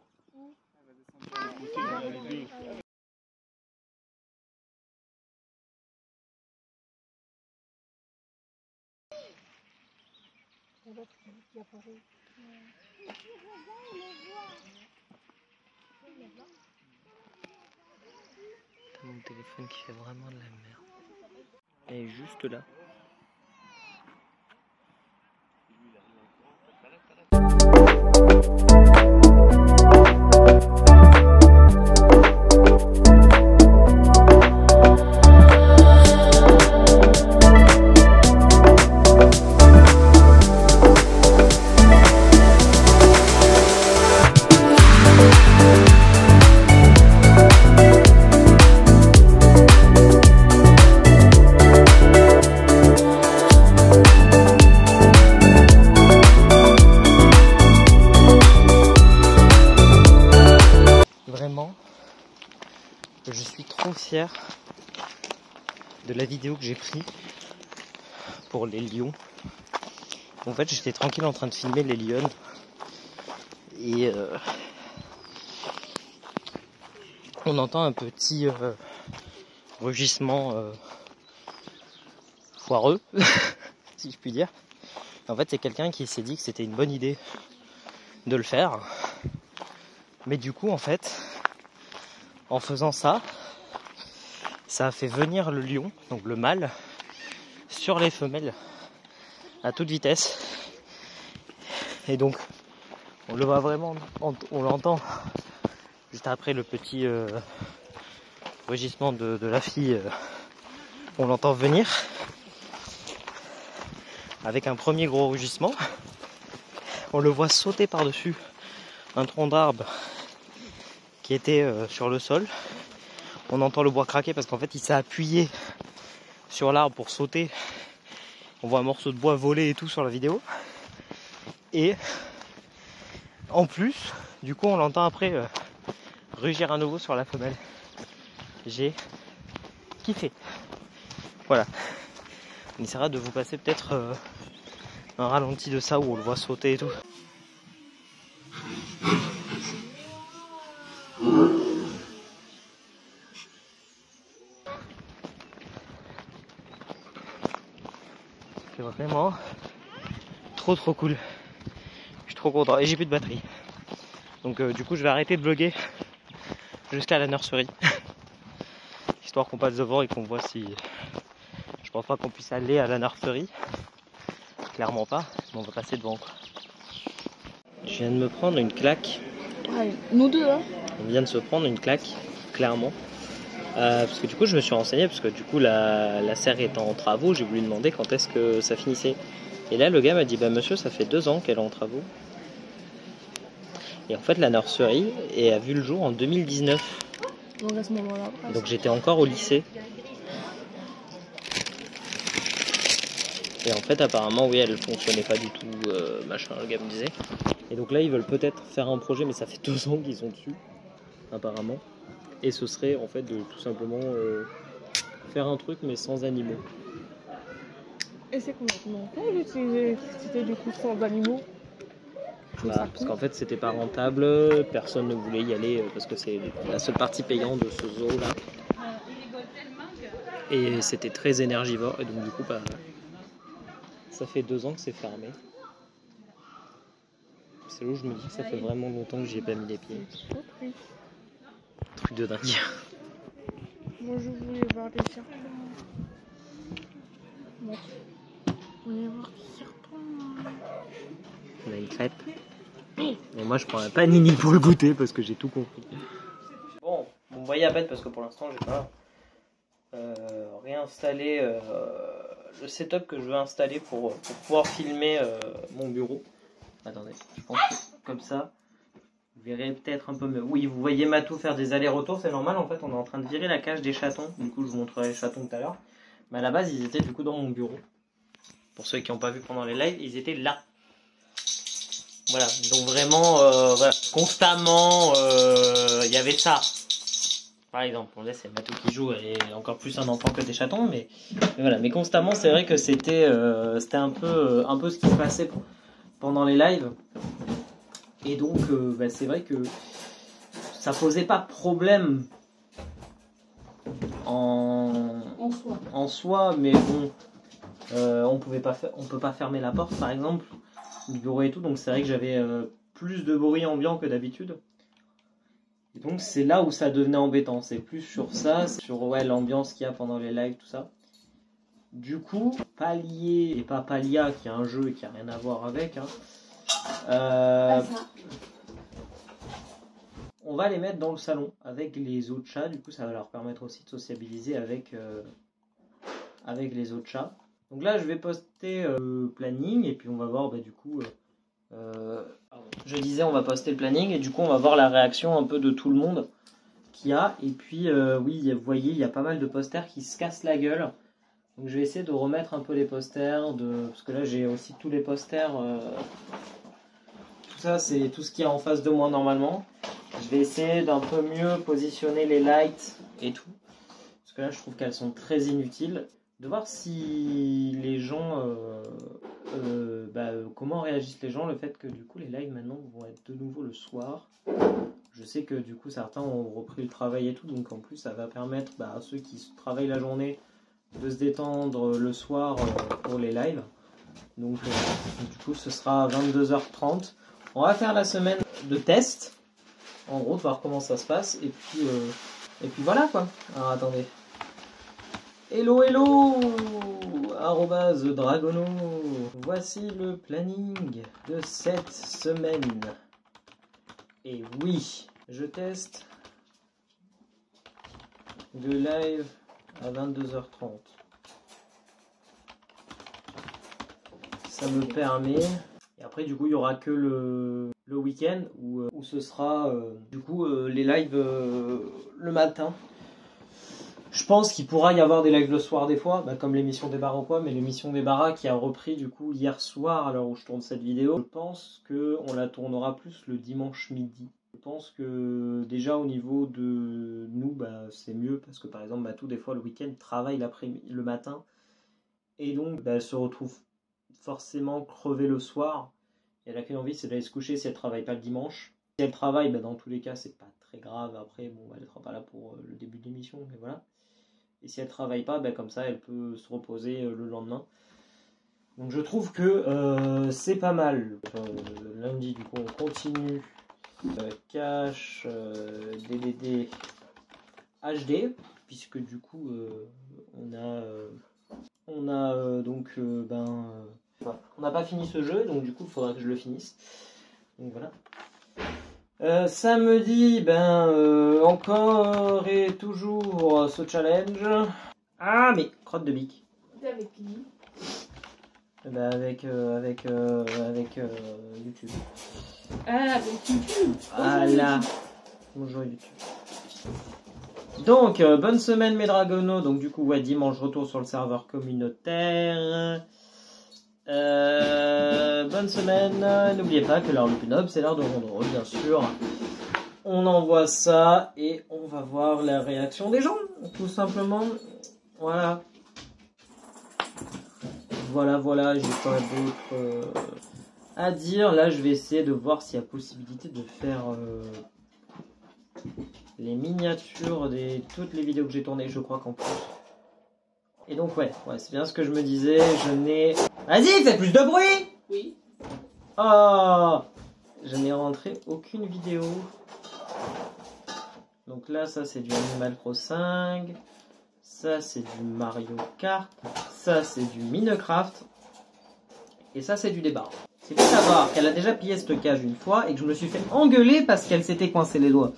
T'as mon téléphone qui fait vraiment de la merde. Elle est juste là. Vraiment, je suis trop fier de la vidéo que j'ai prise pour les lions. En fait, j'étais tranquille en train de filmer les lionnes et on entend un petit rugissement foireux, si je puis dire. En fait, c'est quelqu'un qui s'est dit que c'était une bonne idée de le faire. Mais du coup, en fait, en faisant ça, ça a fait venir le lion, donc le mâle, sur les femelles à toute vitesse. Et donc, on le voit vraiment, on l'entend juste après le petit rugissement de la fille. On l'entend venir avec un premier gros rugissement. On le voit sauter par-dessus un tronc d'arbre qui était sur le sol. On entend le bois craquer parce qu'en fait il s'est appuyé sur l'arbre pour sauter. On voit un morceau de bois voler et tout sur la vidéo. Et en plus, du coup on l'entend après rugir à nouveau sur la femelle. J'ai kiffé. Voilà. On essaiera de vous passer peut-être un ralenti de ça où on le voit sauter et tout. C'est vraiment trop cool. Je suis trop content et j'ai plus de batterie. Donc du coup je vais arrêter de vlogger jusqu'à la nurserie. Histoire qu'on passe devant et qu'on voit si... Je pense pas qu'on puisse aller à la nurserie. Clairement pas, mais on va passer devant quoi. Je viens de me prendre une claque. Ouais, nous deux, hein. On vient de se prendre une claque, clairement. Parce que du coup je me suis renseigné, parce que du coup la serre étant en travaux, j'ai voulu demander quand est-ce que ça finissait. Et là le gars m'a dit bah monsieur ça fait 2 ans qu'elle est en travaux. Et en fait la nurserie a vu le jour en 2019. Donc à ce moment-là. Donc j'étais encore au lycée. Et en fait apparemment oui elle fonctionnait pas du tout, machin le gars me disait. Et donc là ils veulent peut-être faire un projet, mais ça fait 2 ans qu'ils sont dessus, apparemment. Et ce serait en fait de tout simplement faire un truc mais sans animaux. Et c'est complètement con d'utiliser l'électricité du coup sans animaux. Bah, parce qu'en fait c'était pas rentable, personne ne voulait y aller parce que c'est la seule partie payante de ce zoo là. Et c'était très énergivore et donc du coup bah, ça fait 2 ans que c'est fermé. C'est là où je me dis que ça fait vraiment longtemps que j'y ai pas mis les pieds. Truc de dingue. Moi je voulais voir des serpents. Bon. On va voir des serpents. On a une crêpe. Et moi je prends un panini pour le goûter parce que j'ai tout compris. Bon, vous me voyez à peine parce que pour l'instant j'ai pas réinstallé le setup que je veux installer pour pouvoir filmer mon bureau. Attendez, je pense que comme ça, vous verrez peut-être un peu mieux. Oui, vous voyez Matou faire des allers-retours, c'est normal en fait, on est en train de virer la cage des chatons. Du coup je vous montrerai les chatons tout à l'heure. Mais à la base ils étaient du coup dans mon bureau. Pour ceux qui n'ont pas vu pendant les lives, ils étaient là. Voilà, donc vraiment, voilà, constamment, il y avait ça. Par exemple, on laisse Matou qui joue, elle est encore plus un enfant que des chatons, mais voilà. Mais constamment, c'est vrai que c'était un peu ce qui se passait pendant les lives. Et donc, bah, c'est vrai que ça posait pas problème en soi, mais bon, on peut pas fermer la porte, par exemple. Du bureau et tout, donc c'est vrai que j'avais plus de bruit ambiant que d'habitude. Et donc c'est là où ça devenait embêtant, c'est plus sur ça, c'est sur ouais, l'ambiance qu'il y a pendant les lives, tout ça. Du coup, Palier, et pas Palia, qui est un jeu qui a rien à voir avec, hein, on va les mettre dans le salon avec les autres chats, du coup ça va leur permettre aussi de sociabiliser avec les autres chats. Donc là, je vais poster le planning et puis on va voir bah, du coup. Je disais, on va poster le planning et du coup, on va voir la réaction un peu de tout le monde qu'il y a. Et puis, oui, vous voyez, il y a pas mal de posters qui se cassent la gueule. Donc, je vais essayer de remettre un peu les posters parce que là, j'ai aussi tous les posters. Tout ça, c'est tout ce qu'il y a en face de moi normalement. Je vais essayer d'un peu mieux positionner les lights et tout. Parce que là, je trouve qu'elles sont très inutiles. De voir si les gens, comment réagissent les gens, le fait que du coup les lives maintenant vont être de nouveau le soir. Je sais que du coup certains ont repris le travail et tout, donc en plus ça va permettre à ceux qui travaillent la journée de se détendre le soir pour les lives. Donc du coup ce sera à 22h30. On va faire la semaine de test. En gros, voir comment ça se passe. Et puis voilà quoi. Alors attendez. Hello hello @Dragono. Voici le planning de cette semaine. Et oui, je teste de live à 22h30. Ça me permet... Et après, du coup, il n'y aura que le week-end où ce sera du coup les lives le matin. Je pense qu'il pourra y avoir des lives le soir des fois, comme l'émission Débarras ou quoi, mais l'émission Débarras qui a repris du coup hier soir à l'heure où je tourne cette vidéo, je pense qu'on la tournera plus le dimanche midi. Je pense que déjà au niveau de nous, c'est mieux parce que par exemple tout des fois le week-end travaille le matin et donc elle se retrouve forcément crevée le soir. Et elle a qu'une envie, c'est d'aller se coucher si elle travaille pas le dimanche. Si elle travaille, dans tous les cas c'est pas très grave. Après elle ne sera pas là pour le début de l'émission, mais voilà. Et si elle travaille pas, comme ça, elle peut se reposer le lendemain. Donc je trouve que c'est pas mal. Lundi, du coup, on continue. Cache, DDD, HD, puisque du coup, on n'a pas fini ce jeu, donc du coup, il faudra que je le finisse. Donc voilà. Samedi, encore et toujours ce challenge. Ah, mais crotte de bique. T'es avec qui? Avec YouTube. Ah, avec YouTube. Ah là. Bonjour YouTube. Donc, bonne semaine mes dragonos. Donc du coup, dimanche, retour sur le serveur communautaire. Bonne semaine, n'oubliez pas que l'heure du pin-up c'est l'heure de rendre, bien sûr. On envoie ça et on va voir la réaction des gens, tout simplement. Voilà, j'ai pas d'autre à dire. Là, je vais essayer de voir s'il y a possibilité de faire les miniatures de toutes les vidéos que j'ai tournées, je crois qu'en plus. Et donc ouais, c'est bien ce que je me disais, je n'ai... Vas-y, fais plus de bruit! Oui. Oh! Je n'ai rentré aucune vidéo. Donc là, ça c'est du Animal Crossing. Ça c'est du Mario Kart. Ça c'est du Minecraft. Et ça c'est du Débarras. C'est pour savoir qu'elle a déjà pillé cette cage une fois et que je me suis fait engueuler parce qu'elle s'était coincé les doigts.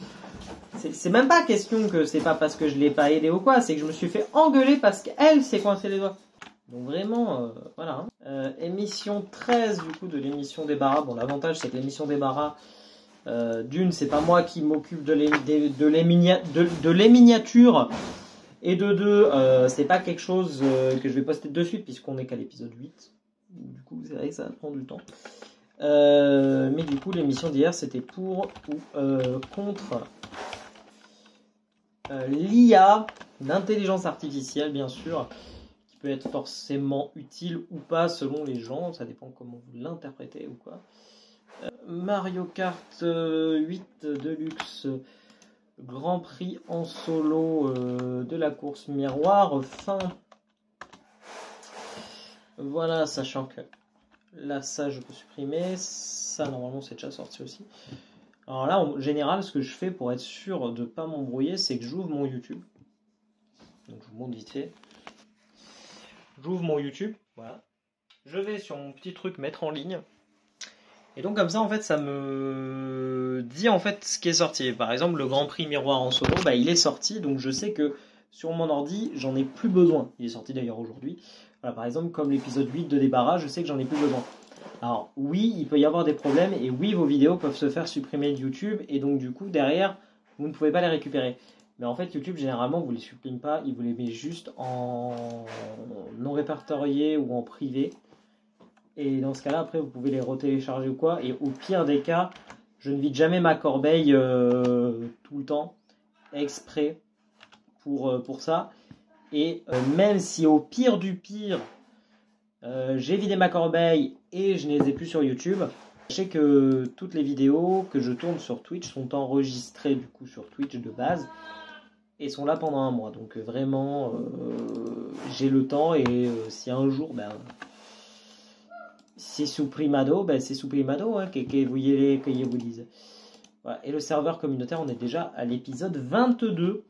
C'est même pas question que c'est pas parce que je l'ai pas aidé ou quoi, c'est que je me suis fait engueuler parce qu'elle s'est coincé les doigts. Donc vraiment, voilà. Émission 13 du coup de l'émission Débarras. Bon, l'avantage c'est que l'émission Débarras, d'une, c'est pas moi qui m'occupe de les miniatures. Et de deux, c'est pas quelque chose que je vais poster de suite puisqu'on est qu'à l'épisode 8. Du coup, c'est vrai que ça va prendre du temps. Mais du coup, l'émission d'hier c'était pour ou contre l'IA, l'intelligence artificielle bien sûr, qui peut être forcément utile ou pas selon les gens, ça dépend comment vous l'interprétez ou quoi. Mario Kart 8 Deluxe, Grand Prix en solo de la course miroir, fin. Voilà, sachant que là ça je peux supprimer, ça normalement c'est déjà sorti aussi. Alors là, en général, ce que je fais pour être sûr de ne pas m'embrouiller, c'est que j'ouvre mon YouTube. Donc je vous montre vite fait. J'ouvre mon YouTube, voilà. Je vais sur mon petit truc mettre en ligne. Et donc comme ça, en fait, ça me dit en fait ce qui est sorti. Par exemple, le Grand Prix Miroir en solo, il est sorti. Donc je sais que sur mon ordi, j'en ai plus besoin. Il est sorti d'ailleurs aujourd'hui. Voilà, par exemple, comme l'épisode 8 de Débarras, je sais que j'en ai plus besoin. Alors oui, il peut y avoir des problèmes et oui, vos vidéos peuvent se faire supprimer de YouTube et donc du coup derrière, vous ne pouvez pas les récupérer. Mais en fait, YouTube généralement vous les supprime pas, il vous les met juste en non répertorié ou en privé. Et dans ce cas-là, après vous pouvez les retélécharger ou quoi. Et au pire des cas, je ne vide jamais ma corbeille tout le temps exprès pour ça. Et même si au pire du pire, j'ai vidé ma corbeille et je ne les ai plus sur YouTube, sachez que toutes les vidéos que je tourne sur Twitch sont enregistrées du coup sur Twitch de base et sont là pendant un mois. Donc vraiment, j'ai le temps et si un jour, c'est supprimado, ben c'est supprimado, hein, que vous y que je vous dise. Voilà. Et le serveur communautaire, on est déjà à l'épisode 22.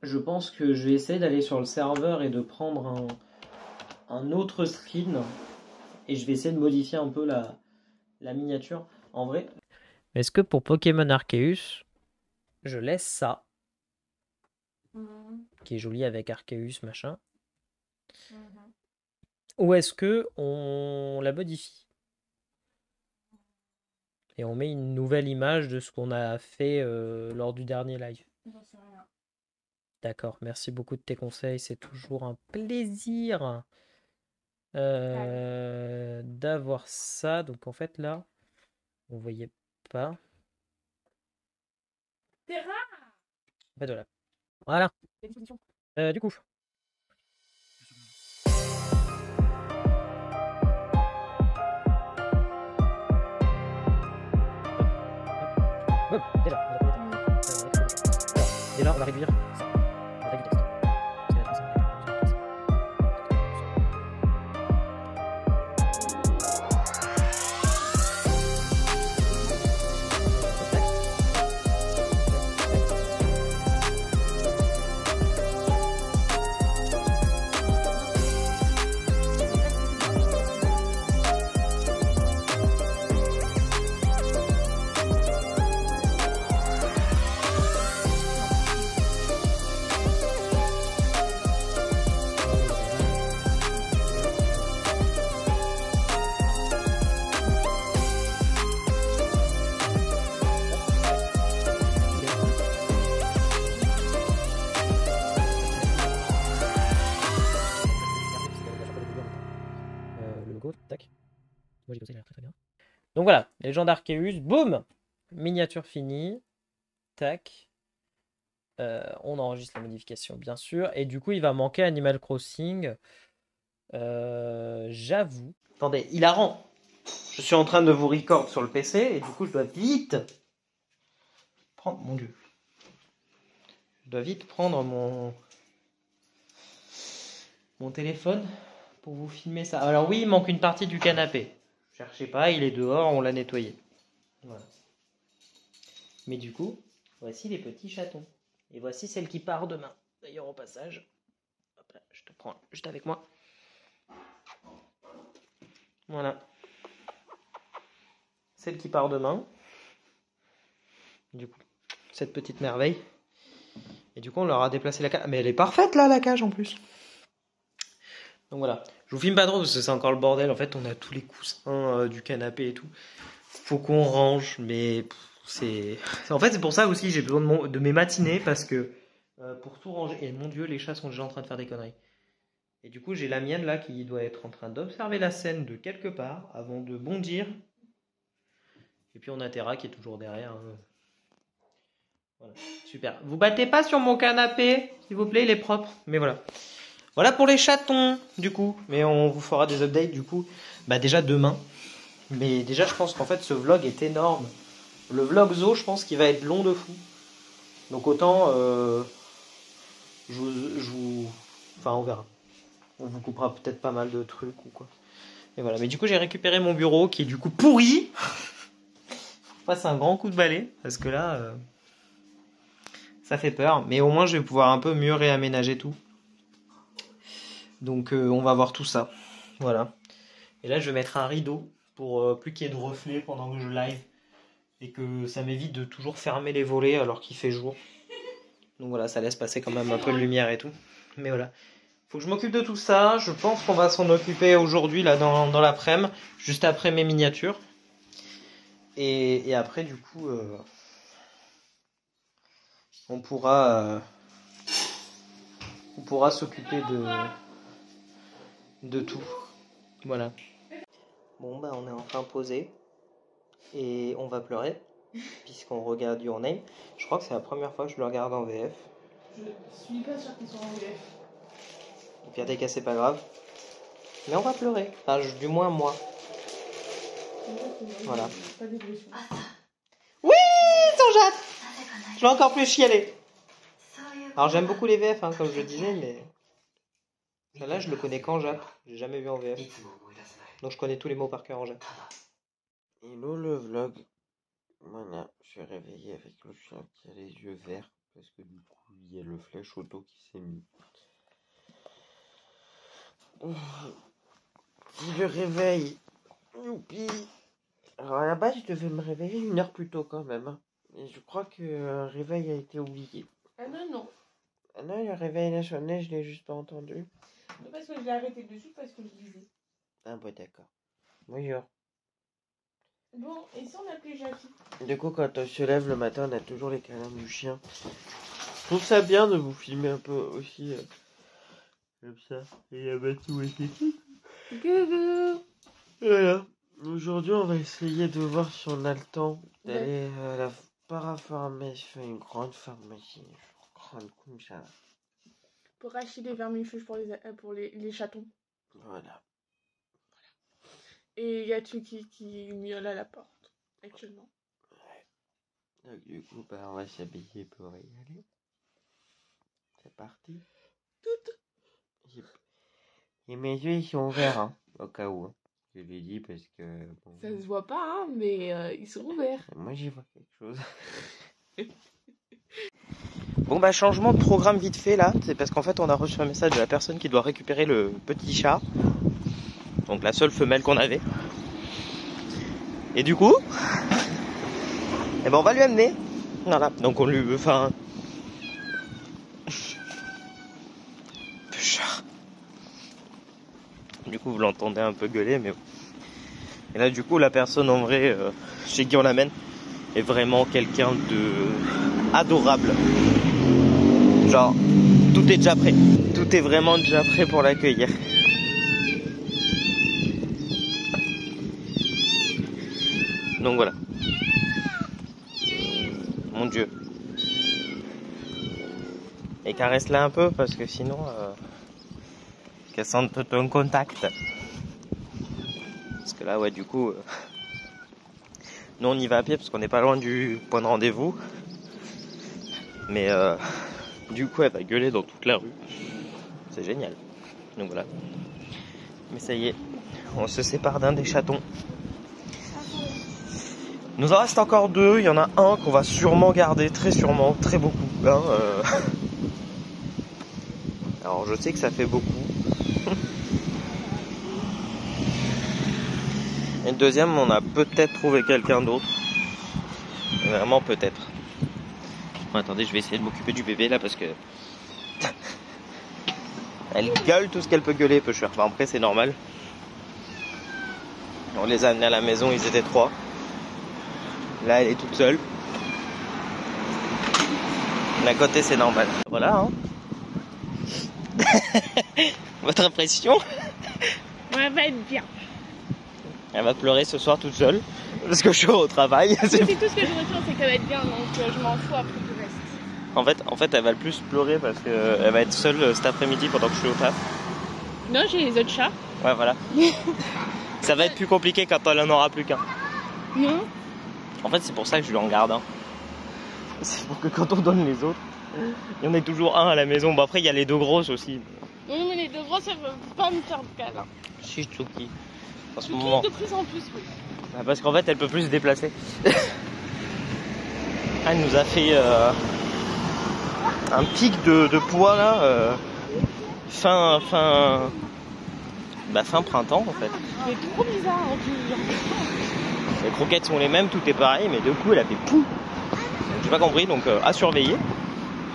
Je pense que je vais essayer d'aller sur le serveur et de prendre un autre screen. Et je vais essayer de modifier un peu la miniature. En vrai. Est-ce que pour Pokémon Arceus, je laisse ça, qui est joli avec Arceus, machin, ou est-ce que on la modifie et on met une nouvelle image de ce qu'on a fait lors du dernier live? J'en sais rien. D'accord, merci beaucoup de tes conseils, c'est toujours un plaisir d'avoir ça. Donc en fait là, on voyait pas. Terra. En fait voilà. Voilà. Il y a une position. Du coup. Hop, déjà, et là, on va réduire la taille du texte. C'est la façon de Donc voilà, Légende Arceus, boum, miniature finie, tac, on enregistre la modification bien sûr, et du coup il va manquer Animal Crossing, j'avoue. Attendez, hilarant, je suis en train de vous record sur le PC, et du coup je dois vite prendre, mon dieu, je dois vite prendre mon téléphone pour vous filmer ça. Alors oui, il manque une partie du canapé. Cherchez pas, il est dehors, on l'a nettoyé. Voilà. Mais du coup, voici les petits chatons. Et voici celle qui part demain. D'ailleurs, au passage, hop là, je te prends juste avec moi. Voilà. Celle qui part demain. Du coup, cette petite merveille. Et du coup, on leur a déplacé la cage. Mais elle est parfaite là, la cage en plus. Donc voilà, je vous filme pas trop parce que c'est encore le bordel. En fait, on a tous les coussins du canapé et tout. Faut qu'on range, mais c'est. En fait, c'est pour ça aussi j'ai besoin de mes matinées parce que pour tout ranger. Et mon dieu, les chats sont déjà en train de faire des conneries. Et du coup, j'ai la mienne là qui doit être en train d'observer la scène de quelque part avant de bondir. Et puis on a Terra qui est toujours derrière. Voilà, super. Vous battez pas sur mon canapé, s'il vous plaît, il est propre. Mais voilà. Voilà pour les chatons, du coup. Mais on vous fera des updates, du coup, bah déjà demain. Mais déjà, je pense qu'en fait, ce vlog est énorme. Le vlog zoo, je pense qu'il va être long de fou. Donc autant, je vous... Enfin, on verra. On vous coupera peut-être pas mal de trucs ou quoi. Et voilà. Mais du coup, j'ai récupéré mon bureau qui est du coup pourri. Faut passer un grand coup de balai. Parce que là, ça fait peur. Mais au moins, je vais pouvoir un peu mieux réaménager tout. Donc on va voir tout ça. Voilà. Et là je vais mettre un rideau pour plus qu'il y ait de reflets pendant que je live. Et que ça m'évite de toujours fermer les volets alors qu'il fait jour. Donc voilà, ça laisse passer quand même un peu de lumière et tout. Mais voilà. Faut que je m'occupe de tout ça. Je pense qu'on va s'en occuper aujourd'hui là dans l'après-midi. Juste après mes miniatures. Et après du coup on pourra s'occuper de tout. Voilà. Bon bah on est enfin posé et on va pleurer puisqu'on regarde Your Name. Je crois que c'est la première fois que je le regarde en VF. Je suis pas sûre qu'ils sont en VF. Au pire des cas c'est pas grave. Mais on va pleurer. Enfin du moins moi. Voilà. Oui, ton Jade. Je vais encore plus chialer. Alors j'aime beaucoup les VF comme je le disais mais... Là, je le connais qu'en Jap. J'ai jamais vu en VF. Donc je connais tous les mots par cœur en japonais. Hello le vlog. Voilà, je suis réveillé avec le chien qui a les yeux verts. Parce que du coup, il y a le flash auto qui s'est mis. Le réveil. Youpi. Alors à la base, je devais me réveiller 1 heure plus tôt quand même. Hein. Et je crois que le réveil a été oublié. Ah non. Ah non, le réveil a sonné, je l'ai juste pas entendu. Parce que je l'ai arrêté dessus parce que je lisais. Ah bah d'accord. Bonjour. Bon, et si on appelait Jackie? Du coup, quand on se lève le matin, on a toujours les câlins du chien. Je trouve ça bien de vous filmer un peu aussi. Comme ça. Et la Matou aussi. Coucou. Voilà. Aujourd'hui, on va essayer de voir si on a le temps d'aller à la parapharmacie, une grande pharmacie. Grande comme ça. Pour acheter des vermifuges pour les chatons. Voilà. Et il y a Tuki qui miaule à la porte actuellement. Donc du coup, bah, on va s'habiller pour y aller. C'est parti. Et mes yeux, ils sont ouverts, hein, au cas où. Hein. Je l'ai dit parce que... Bon, Ça se voit pas, hein, mais ils sont ouverts. moi, j'y vois quelque chose. Bon bah changement de programme vite fait là, c'est parce qu'en fait on a reçu un message de la personne qui doit récupérer le petit chat. Donc la seule femelle qu'on avait. Et du coup, eh ben on va lui amener. Voilà, donc on lui... Enfin... Du coup vous l'entendez un peu gueuler mais... Et là du coup la personne en vrai chez qui on l'amène est vraiment quelqu'un de adorable. Genre tout est déjà prêt. Tout est vraiment déjà prêt pour l'accueillir. Donc voilà. Mon Dieu. Et caresse-la un peu parce que sinon qu'elle sente ton contact. Parce que là ouais du coup nous on y va à pied parce qu'on n'est pas loin du point de rendez-vous. Mais du coup elle va gueuler dans toute la rue. C'est génial. Donc voilà. Mais ça y est, on se sépare d'un des chatons. Nous en reste encore 2, il y en a un qu'on va sûrement garder, très sûrement, très beaucoup. Hein, Alors je sais que ça fait beaucoup. Et le deuxième, on a peut-être trouvé quelqu'un d'autre. Vraiment peut-être. Bon, attendez, je vais essayer de m'occuper du bébé là parce que... Elle gueule tout ce qu'elle peut gueuler, peu cher. Enfin, après c'est normal. On les a amenés à la maison, ils étaient 3. Là, elle est toute seule. D'un côté, c'est normal. Voilà, hein. Votre impression? Ouais, elle va être bien. Elle va pleurer ce soir toute seule. Parce que je suis au travail. C'est tout ce que je retiens, c'est qu'elle va être bien, donc je m'en fous après du reste. En fait, elle va le plus pleurer parce qu'elle va être seule cet après-midi pendant que je suis au taf. Non, j'ai les autres chats. Ouais, voilà. Ça va être plus compliqué quand elle en aura plus qu'un. Non. En fait, c'est pour ça que je lui en garde un. C'est pour que quand on donne les autres, il y en ait toujours un à la maison. Bon, après, il y a les 2 grosses aussi. Oui, mais les 2 grosses, elles veulent pas me faire de câlin. Si, Tsuki. En ce Tuki, moment. de plus en plus, oui. Bah, parce qu'en fait, elle peut plus se déplacer. Elle nous a fait un pic de poids là. Fin printemps en fait. C'est trop bizarre, hein, Les croquettes sont les mêmes, tout est pareil, mais de coup elle a fait pou. J'ai pas compris, donc à surveiller.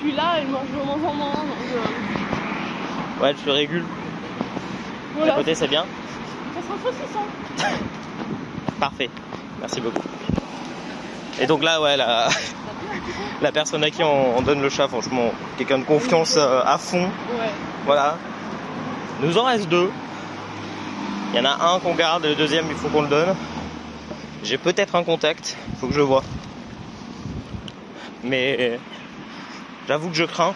Puis là, elle mange de moins en moins, donc... Ouais, elle se régule. Voilà. À côté, c'est bien. Ça sera saucissant. Parfait, merci beaucoup. Et donc là, ouais, la personne à qui on donne le chat, franchement, quelqu'un de confiance à fond. Ouais. Voilà. Nous en reste 2. Il y en a un qu'on garde, et le deuxième, il faut qu'on le donne. J'ai peut-être un contact, il faut que je le voie. Mais j'avoue que je crains.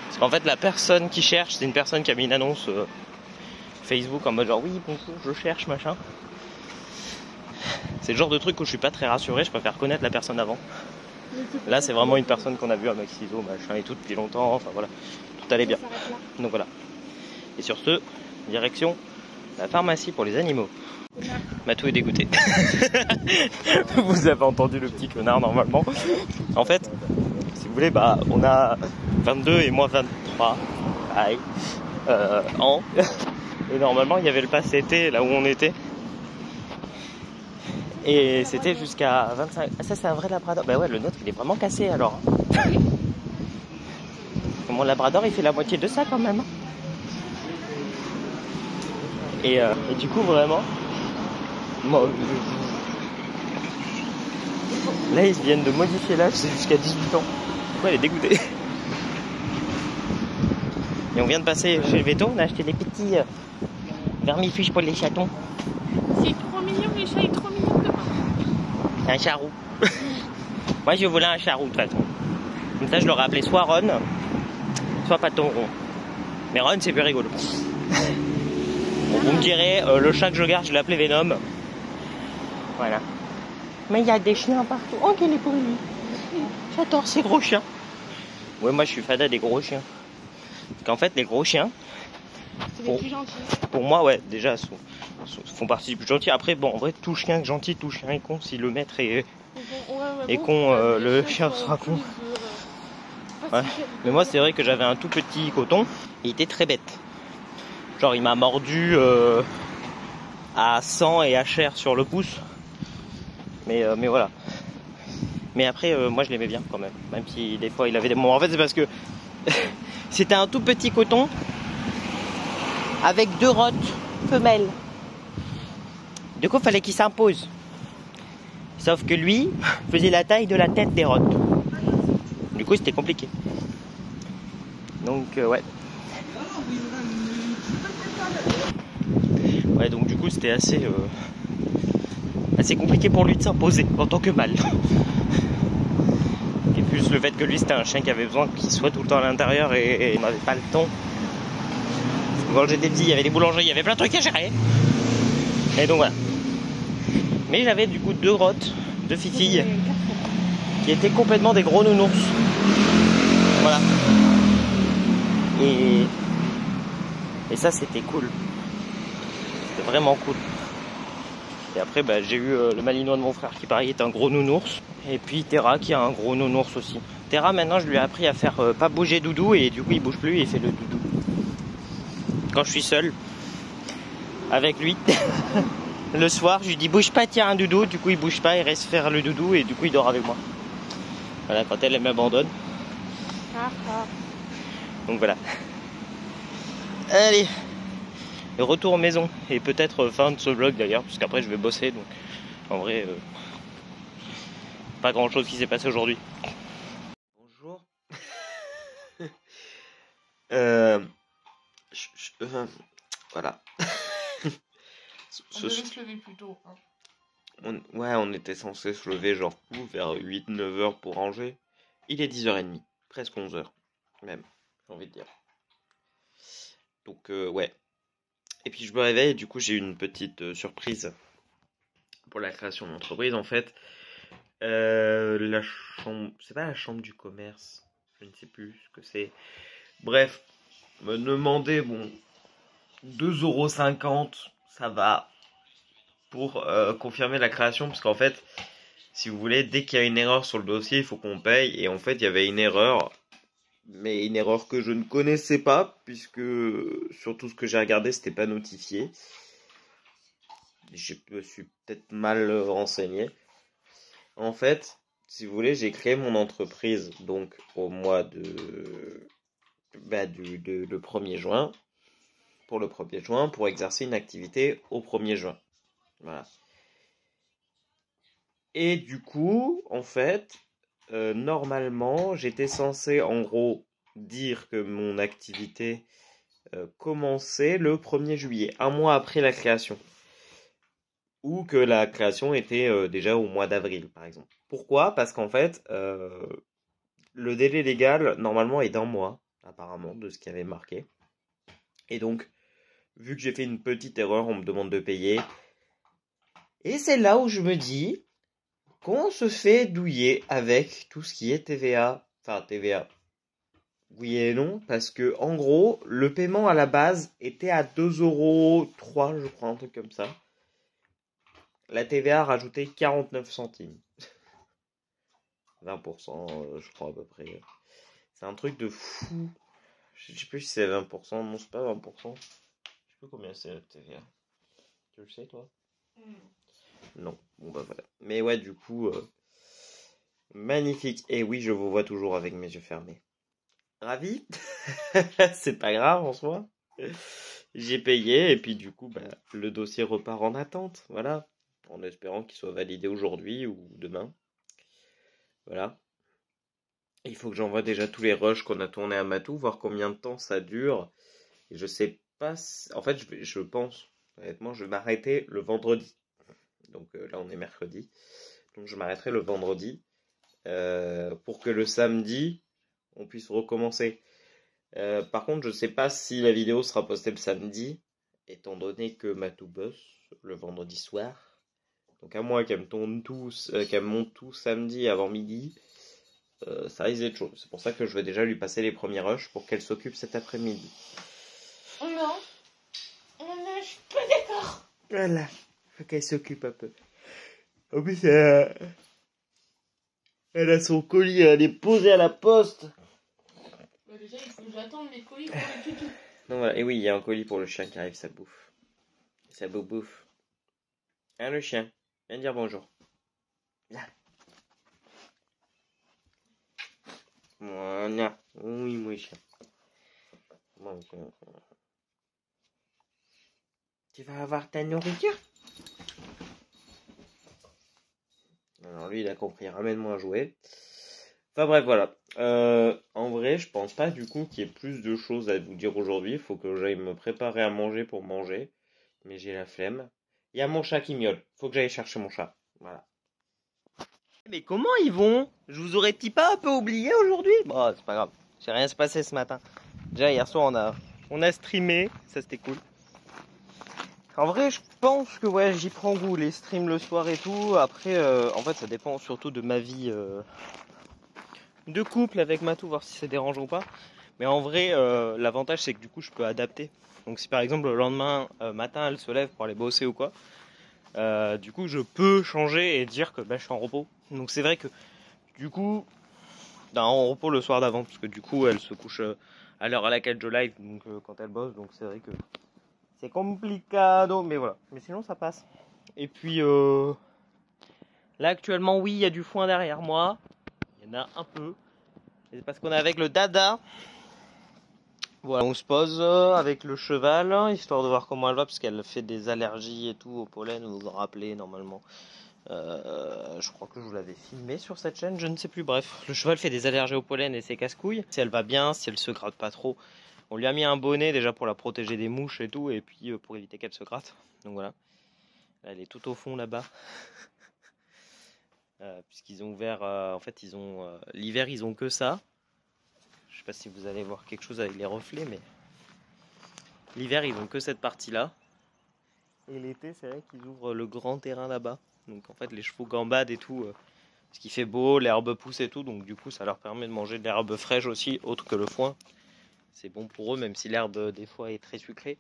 Parce qu'en fait, la personne qui cherche, c'est une personne qui a mis une annonce Facebook en mode genre oui, bonjour, je cherche, machin. C'est le genre de truc où je suis pas très rassuré, je préfère connaître la personne avant. Là, c'est vraiment une personne qu'on a vue à Maxiso, machin et tout depuis longtemps, enfin voilà, tout allait bien. Donc voilà. Et sur ce, direction La pharmacie pour les animaux. Matou est dégoûté. Vous avez entendu le petit connard normalement. En fait, si vous voulez, bah on a 22 et moi 23 ans. Et normalement il y avait le pass été là où on était. Et c'était jusqu'à 25. Ah, ça c'est un vrai labrador. Bah ouais, le nôtre il est vraiment cassé alors. Mon labrador il fait la moitié de ça quand même. Et du coup vraiment, moi, là ils viennent de modifier l'âge, c'est jusqu'à 18 ans. Ouais, elle est dégoûtée. Et on vient de passer chez le veto, on a acheté des petits vermifuges pour les chatons. C'est trop mignon, les chats, ils sont trop mignons demain. Un charroux. Moi je voulais un charroux de toute façon. Comme ça je l'aurais appelé soit Ron, soit Paton Rond. Mais Ron c'est plus rigolo. Bon, vous me direz, le chat que je garde je l'ai appelé Venom. Voilà. Mais il y a des chiens partout. Oh quel est pour lui. J'adore ces gros chiens. Ouais moi je suis fada des gros chiens. Parce qu'en fait les gros chiens, C'est les plus gentils. pour moi ouais déjà font partie du plus gentil. Après bon en vrai tout chien est gentil, tout chien est con. Si le maître est con, le chien sera con. Ouais. Mais moi c'est vrai que j'avais un tout petit coton, il était très bête. Genre il m'a mordu à sang et à chair sur le pouce. Mais voilà. Mais après moi je l'aimais bien quand même si des fois il avait des moments. En fait c'est parce que c'était un tout petit coton avec 2 rottes femelles. Du coup il fallait qu'il s'impose. Sauf que lui faisait la taille de la tête des rottes. Du coup c'était compliqué. Donc ouais. Ouais donc du coup c'était assez compliqué pour lui de s'imposer en tant que mâle. Et plus le fait que lui c'était un chien qui avait besoin qu'il soit tout le temps à l'intérieur et on n'avait pas le temps. Quand j'étais petit il y avait des boulangeries, il y avait plein de trucs à gérer. Et donc voilà. Mais j'avais du coup 2 rottes, 2 filles qui étaient complètement des gros nounours. Voilà. Et ça c'était cool. C'était vraiment cool. Et après bah, j'ai eu le malinois de mon frère qui pareil est un gros nounours. Et puis Terra qui a un gros nounours aussi. Terra maintenant je lui ai appris à faire pas bouger Doudou et du coup il bouge plus, il fait le doudou. Quand je suis seul avec lui, le soir je lui dis bouge pas, tiens un doudou, du coup il bouge pas, il reste faire le doudou et du coup il dort avec moi. Voilà, quand elle m'abandonne. Donc voilà. Allez, retour maison et peut-être fin de ce vlog d'ailleurs, parce qu'après je vais bosser, donc en vrai pas grand chose qui s'est passé aujourd'hui. Bonjour. Voilà. On devait se lever plus tôt. Hein. On était censé se lever genre vers 8-9 heures pour ranger. Il est 10h30, presque 11h même, j'ai envie de dire. Donc ouais. Et puis je me réveille et du coup j'ai une petite surprise pour la création d'entreprise. En fait, la chambre, c'est pas la chambre du commerce, je ne sais plus ce que c'est. Bref, me demander, bon, 2,50 €, ça va, pour confirmer la création, parce qu'en fait, si vous voulez, dès qu'il y a une erreur sur le dossier, il faut qu'on paye, et en fait, il y avait une erreur, mais une erreur que je ne connaissais pas, puisque sur tout ce que j'ai regardé, c'était pas notifié. Je me suis peut-être mal renseigné. En fait, si vous voulez, j'ai créé mon entreprise, donc au mois de... le 1er juin, pour le 1er juin, pour exercer une activité au 1er juin. Voilà. Et du coup, en fait, normalement, j'étais censé, en gros, dire que mon activité commençait le 1er juillet, un mois après la création. Ou que la création était déjà au mois d'avril, par exemple. Pourquoi ? Parce qu'en fait, le délai légal, normalement, est d'1 mois, apparemment, de ce qui avait marqué. Et donc, vu que j'ai fait une petite erreur, on me demande de payer. Et c'est là où je me dis qu'on se fait douiller avec tout ce qui est TVA. Enfin, TVA. Oui et non, parce que en gros, le paiement à la base était à 2,03 €, je crois, un truc comme ça. La TVA a rajouté 49 centimes. 20%, je crois à peu près. C'est un truc de fou. Je sais plus si c'est 20%, non c'est pas 20%. Je sais plus combien c'est la TVA. Tu le sais toi? Non, bon bah voilà. Mais ouais, du coup, magnifique. Et oui, je vous vois toujours avec mes yeux fermés. Ravi? C'est pas grave en soi. J'ai payé et puis du coup, bah, le dossier repart en attente. Voilà. En espérant qu'il soit validé aujourd'hui ou demain. Voilà. Il faut que j'envoie déjà tous les rushs qu'on a tournés à Matou, voir combien de temps ça dure. Et je sais pas si... En fait, je pense, honnêtement, je vais m'arrêter le vendredi. Donc là, on est mercredi. Donc je m'arrêterai le vendredi pour que le samedi, on puisse recommencer. Par contre, je sais pas si la vidéo sera postée le samedi, étant donné que Matou bosse le vendredi soir. Donc à moi qu'elle me monte tout samedi avant midi, ça risque d'être chaud. C'est pour ça que je vais déjà lui passer les premiers rushs pour qu'elle s'occupe cet après-midi. Non, je suis pas d'accord. Voilà, faut qu'elle s'occupe un peu. En plus, elle a son colis, elle est posée à la poste. Bah déjà, il faut que j'attende les colis pour le tutu. Donc voilà, et oui, il y a un colis pour le chien qui arrive, ça bouffe. Ça bouffe. Hein, le chien, viens dire bonjour. Là. Voilà. Oui, mon chien. Bon, tu vas avoir ta nourriture? Alors lui, il a compris, ramène-moi un jouet. Enfin bref, voilà. En vrai, je pense pas du coup qu'il y ait plus de choses à vous dire aujourd'hui. Il faut que j'aille me préparer à manger pour manger. Mais j'ai la flemme. Il y a mon chat qui miaule. Faut que j'aille chercher mon chat. Voilà. Mais comment ils vont? Je vous aurais pas un peu oublié aujourd'hui? Bon, c'est pas grave. J'ai rien se passé ce matin. Déjà hier soir on a streamé, ça c'était cool. En vrai, je pense que ouais, j'y prends goût les streams le soir et tout. Après, en fait, ça dépend surtout de ma vie de couple avec Matou, voir si ça dérange ou pas. Mais en vrai, l'avantage c'est que du coup, je peux adapter. Donc si par exemple le lendemain matin, elle se lève pour aller bosser ou quoi, du coup, je peux changer et dire que bah, je suis en repos. Donc c'est vrai que du coup, en repos le soir d'avant, parce que du coup, elle se couche à l'heure à laquelle je live, donc quand elle bosse, donc c'est vrai que c'est complicado, mais voilà. Mais sinon, ça passe. Et puis là, actuellement, oui, il y a du foin derrière moi. Il y en a un peu. Et c'est parce qu'on est avec le dada. Voilà, on se pose avec le cheval, histoire de voir comment elle va, parce qu'elle fait des allergies et tout au pollen, vous vous en rappelez normalement. Je crois que je vous l'avais filmé sur cette chaîne, je ne sais plus. Bref, le cheval fait des allergies au pollen et c'est casse-couille. Si elle va bien, si elle se gratte pas trop. On lui a mis un bonnet déjà pour la protéger des mouches et tout, et puis pour éviter qu'elle se gratte. Donc voilà. Là, elle est tout au fond là-bas. Puisqu'ils ont ouvert, en fait, l'hiver, ils ont que ça. Je sais pas si vous allez voir quelque chose avec les reflets, mais l'hiver, ils ont que cette partie-là. Et l'été, c'est vrai qu'ils ouvrent le grand terrain là-bas. Donc en fait, les chevaux gambadent et tout. Parce qu'il fait beau, l'herbe pousse et tout. Donc du coup, ça leur permet de manger de l'herbe fraîche aussi, autre que le foin. C'est bon pour eux, même si l'herbe, des fois, est très sucrée.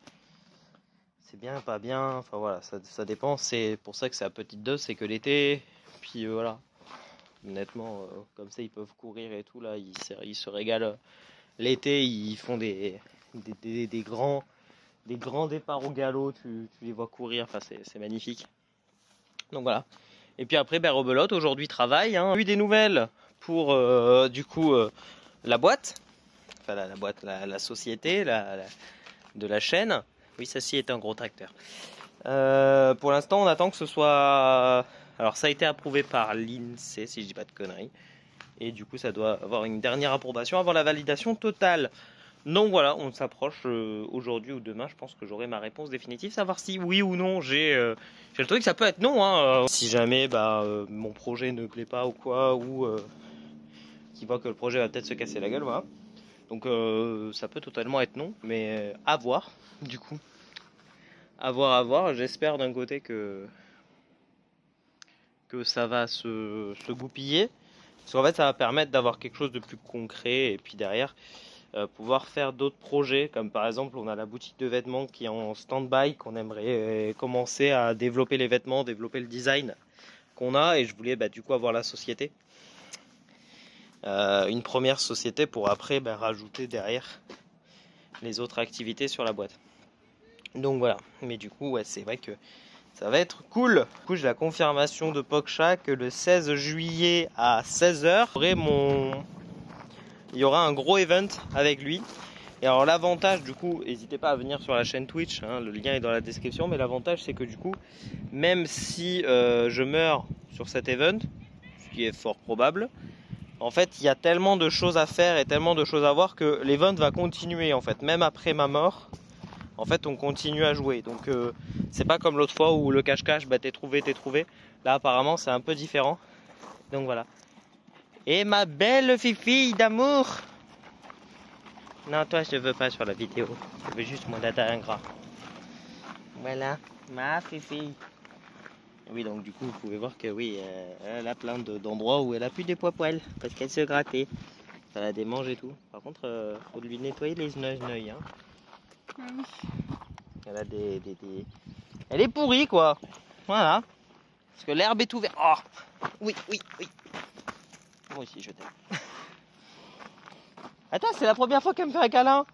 C'est bien, pas bien. Enfin voilà, ça dépend. C'est pour ça que c'est à petite dose, c'est que l'été. Puis voilà. Honnêtement, comme ça, ils peuvent courir et tout. Là, ils se régalent. L'été, ils font des grands départs au galop. Tu les vois courir. Enfin, c'est magnifique. Donc voilà. Et puis après, Rebelote, aujourd'hui, travaille. Hein. Eu des nouvelles pour, du coup, la boîte. Enfin, la boîte, la société de la chaîne. Oui, ceci est un gros tracteur. Pour l'instant, on attend que ce soit... Alors, ça a été approuvé par l'INSEE, si je dis pas de conneries. Et du coup, ça doit avoir une dernière approbation avant la validation totale. Donc voilà, on s'approche aujourd'hui ou demain. Je pense que j'aurai ma réponse définitive. Savoir si oui ou non j'ai le truc. Ça peut être non. Hein. Si jamais mon projet ne plaît pas ou quoi, ou qu'il voit que le projet va peut-être se casser la gueule, voilà. Donc ça peut totalement être non. Mais à voir, du coup. À voir. J'espère d'un côté que ça va se goupiller. Parce qu'en fait, ça va permettre d'avoir quelque chose de plus concret. Et puis derrière, pouvoir faire d'autres projets, comme par exemple on a la boutique de vêtements qui est en stand-by, qu'on aimerait commencer à développer les vêtements, développer le design qu'on a, et je voulais du coup avoir la société. Une première société pour après rajouter derrière les autres activités sur la boîte. Donc voilà, mais du coup ouais, c'est vrai que ça va être cool. Du coup j'ai la confirmation de Poksha que le 16 juillet à 16h, il y aura un gros event avec lui. Et alors l'avantage du coup, n'hésitez pas à venir sur la chaîne Twitch, hein, le lien est dans la description, mais l'avantage c'est que du coup, même si je meurs sur cet event, ce qui est fort probable, en fait il y a tellement de choses à faire et tellement de choses à voir que l'event va continuer en fait, même après ma mort. En fait on continue à jouer, donc c'est pas comme l'autre fois où le cache-cache, t'es trouvé. Là apparemment c'est un peu différent, donc voilà. Et ma belle fifille d'amour. Non, toi je veux pas sur la vidéo, je veux juste mon dada ingrat. Voilà, ma fifille. Oui, donc du coup vous pouvez voir que oui, elle a plein d'endroits où elle a plus des poils parce qu'elle se grattait. Elle a des manges et tout. Par contre, faut lui nettoyer les genouilles. Hein. Oui. Elle a Elle est pourrie quoi. Voilà. Parce que l'herbe est tout vert. Oh oui. Moi aussi je t'aime. Attends, c'est la première fois qu'elle me fait un câlin.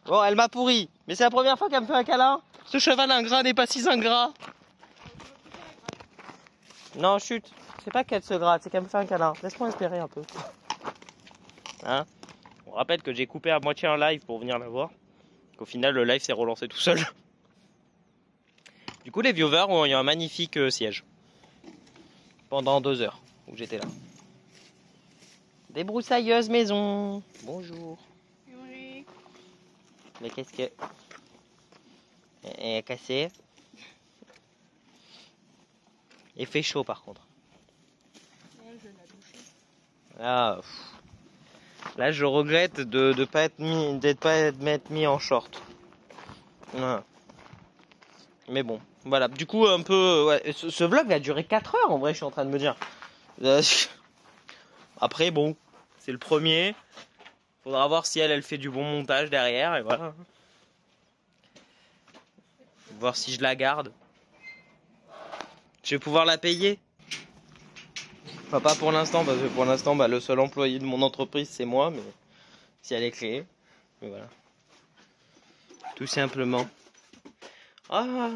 Bon, elle m'a pourri, mais c'est la première fois qu'elle me fait un câlin. Ce cheval ingrat n'est pas si ingrat. Non, chut. C'est pas qu'elle se gratte, c'est qu'elle me fait un câlin. Laisse-moi espérer un peu. Hein? On rappelle que j'ai coupé à moitié un live pour venir la voir. Qu'au final, le live s'est relancé tout seul. Du coup, les viewers ont eu un magnifique siège. Pendant 2 heures où j'étais là. Débroussailleuse maison. Bonjour. Oui. Mais qu'est-ce que... Elle est cassée. Il fait chaud par contre. Ouais, je vais la doucher. Ah, là je regrette de ne pas m'être mis en short. Ouais. Mais bon, voilà. Du coup un peu... Ouais, ce vlog va durer 4 heures en vrai, je suis en train de me dire. Après bon, c'est le premier. Faudra voir si elle fait du bon montage derrière et voilà. Voir si je la garde. Je vais pouvoir la payer. Enfin, pas pour l'instant, parce que pour l'instant, le seul employé de mon entreprise, c'est moi, mais si elle est créée. Mais voilà. Tout simplement. Ah,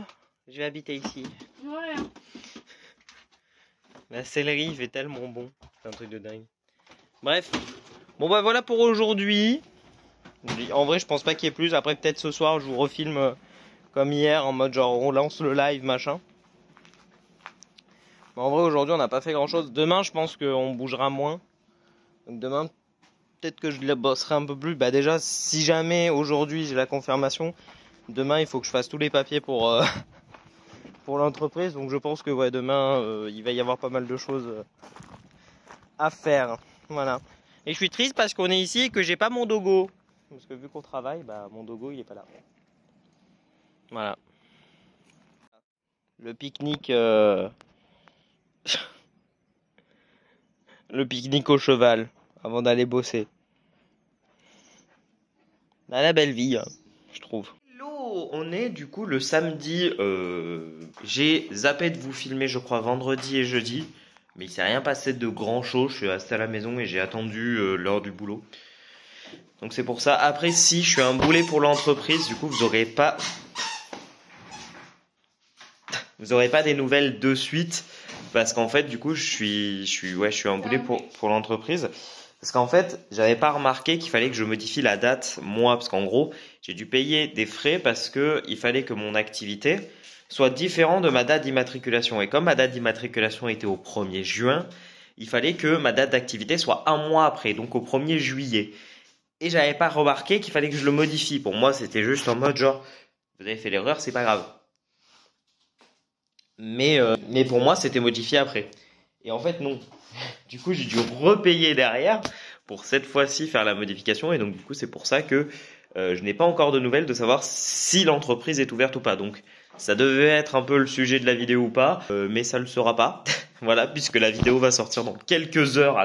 je vais habiter ici. Ouais. La céleri fait tellement bon. C'est un truc de dingue. Bref. Bon, voilà pour aujourd'hui. En vrai, je pense pas qu'il y ait plus. Après, peut-être ce soir, je vous refilme comme hier, en mode genre on lance le live, machin. Mais en vrai, aujourd'hui, on n'a pas fait grand-chose. Demain, je pense qu'on bougera moins. Donc demain, peut-être que je le bosserai un peu plus. Déjà, si jamais aujourd'hui j'ai la confirmation, demain, il faut que je fasse tous les papiers pour l'entreprise. Donc je pense que ouais, demain, il va y avoir pas mal de choses à faire. Voilà. Et je suis triste parce qu'on est ici et que j'ai pas mon dogo. Parce que vu qu'on travaille, mon dogo, il est pas là. Voilà. Le pique-nique... Le pique-nique au cheval avant d'aller bosser. La belle vie, hein, je trouve. Hello, on est du coup le samedi. J'ai zappé de vous filmer, je crois, vendredi et jeudi. Mais il s'est rien passé de grand chose. Je suis resté à la maison et j'ai attendu l'heure du boulot. Donc c'est pour ça. Après, si je suis un boulet pour l'entreprise, du coup, vous aurez pas des nouvelles de suite. Parce qu'en fait, du coup, je suis un boulet pour l'entreprise. Parce qu'en fait, j'avais pas remarqué qu'il fallait que je modifie la date, moi. Parce qu'en gros, j'ai dû payer des frais parce que il fallait que mon activité soit différente de ma date d'immatriculation. Et comme ma date d'immatriculation était au 1er juin, il fallait que ma date d'activité soit un mois après, donc au 1er juillet. Et j'avais pas remarqué qu'il fallait que je le modifie. Pour moi, c'était juste en mode genre, vous avez fait l'erreur, c'est pas grave. Mais pour moi, c'était modifié après. Et en fait, non. Du coup, j'ai dû repayer derrière pour cette fois-ci faire la modification. Et donc, du coup, c'est pour ça que je n'ai pas encore de nouvelles de savoir si l'entreprise est ouverte ou pas. Donc, ça devait être un peu le sujet de la vidéo ou pas, mais ça ne le sera pas. Voilà, puisque la vidéo va sortir dans quelques heures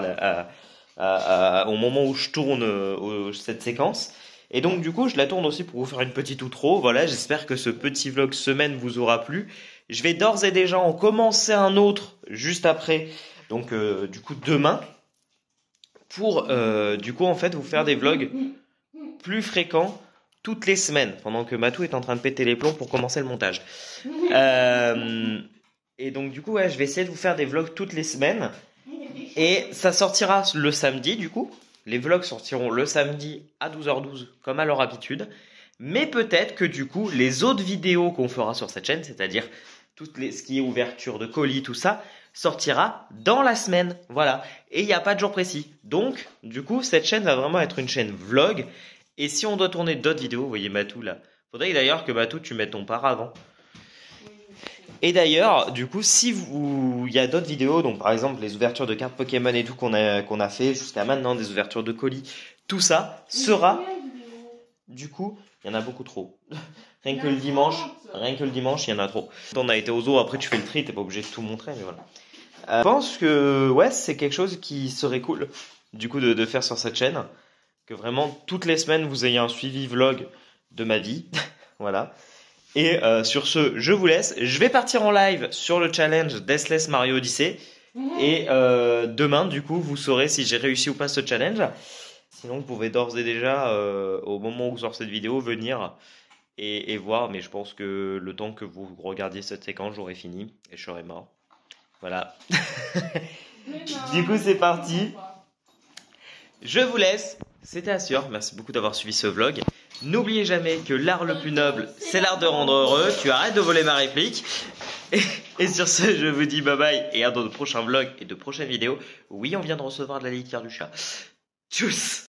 au moment où je tourne cette séquence. Et donc du coup je la tourne aussi pour vous faire une petite outro. Voilà, j'espère que ce petit vlog semaine vous aura plu. Je vais d'ores et déjà en commencer un autre juste après, donc du coup demain, pour du coup en fait vous faire des vlogs plus fréquents toutes les semaines, pendant que Matou est en train de péter les plombs pour commencer le montage. Et donc du coup ouais, je vais essayer de vous faire des vlogs toutes les semaines. Et ça sortira le samedi du coup. Les vlogs sortiront le samedi à 12h12 comme à leur habitude. Mais peut-être que du coup les autres vidéos qu'on fera sur cette chaîne, c'est-à-dire ce qui est ouverture de colis, tout ça, sortira dans la semaine. Voilà. Et il n'y a pas de jour précis. Donc du coup cette chaîne va vraiment être une chaîne vlog. Et si on doit tourner d'autres vidéos, vous voyez Matou là. Faudrait d'ailleurs que Matou tu mettes ton paravent. Et d'ailleurs, du coup, si il y a d'autres vidéos, donc par exemple les ouvertures de cartes Pokémon et tout qu'on a fait jusqu'à maintenant, des ouvertures de colis, tout ça sera, du coup, il y en a beaucoup trop. Rien que le dimanche, il y en a trop. On a été au zoo, après tu fais le tri, t'es pas obligé de tout montrer, mais voilà. Je pense que ouais, c'est quelque chose qui serait cool, du coup, de faire sur cette chaîne, que vraiment toutes les semaines vous ayez un suivi vlog de ma vie, voilà. Et sur ce, je vous laisse. Je vais partir en live sur le challenge Deathless Mario Odyssey. Et demain, du coup, vous saurez si j'ai réussi ou pas ce challenge. Sinon, vous pouvez d'ores et déjà, au moment où sort cette vidéo, venir et voir. Mais je pense que le temps que vous regardiez cette séquence, j'aurai fini et je serai mort. Voilà. Du coup, c'est parti. Je vous laisse. C'était Assur. Merci beaucoup d'avoir suivi ce vlog. N'oubliez jamais que l'art le plus noble, c'est l'art de rendre heureux. Tu arrêtes de voler ma réplique. Et sur ce, je vous dis bye bye et à dans de prochains vlogs et de prochaines vidéos. Oui, on vient de recevoir de la litière du chat. Tchuss!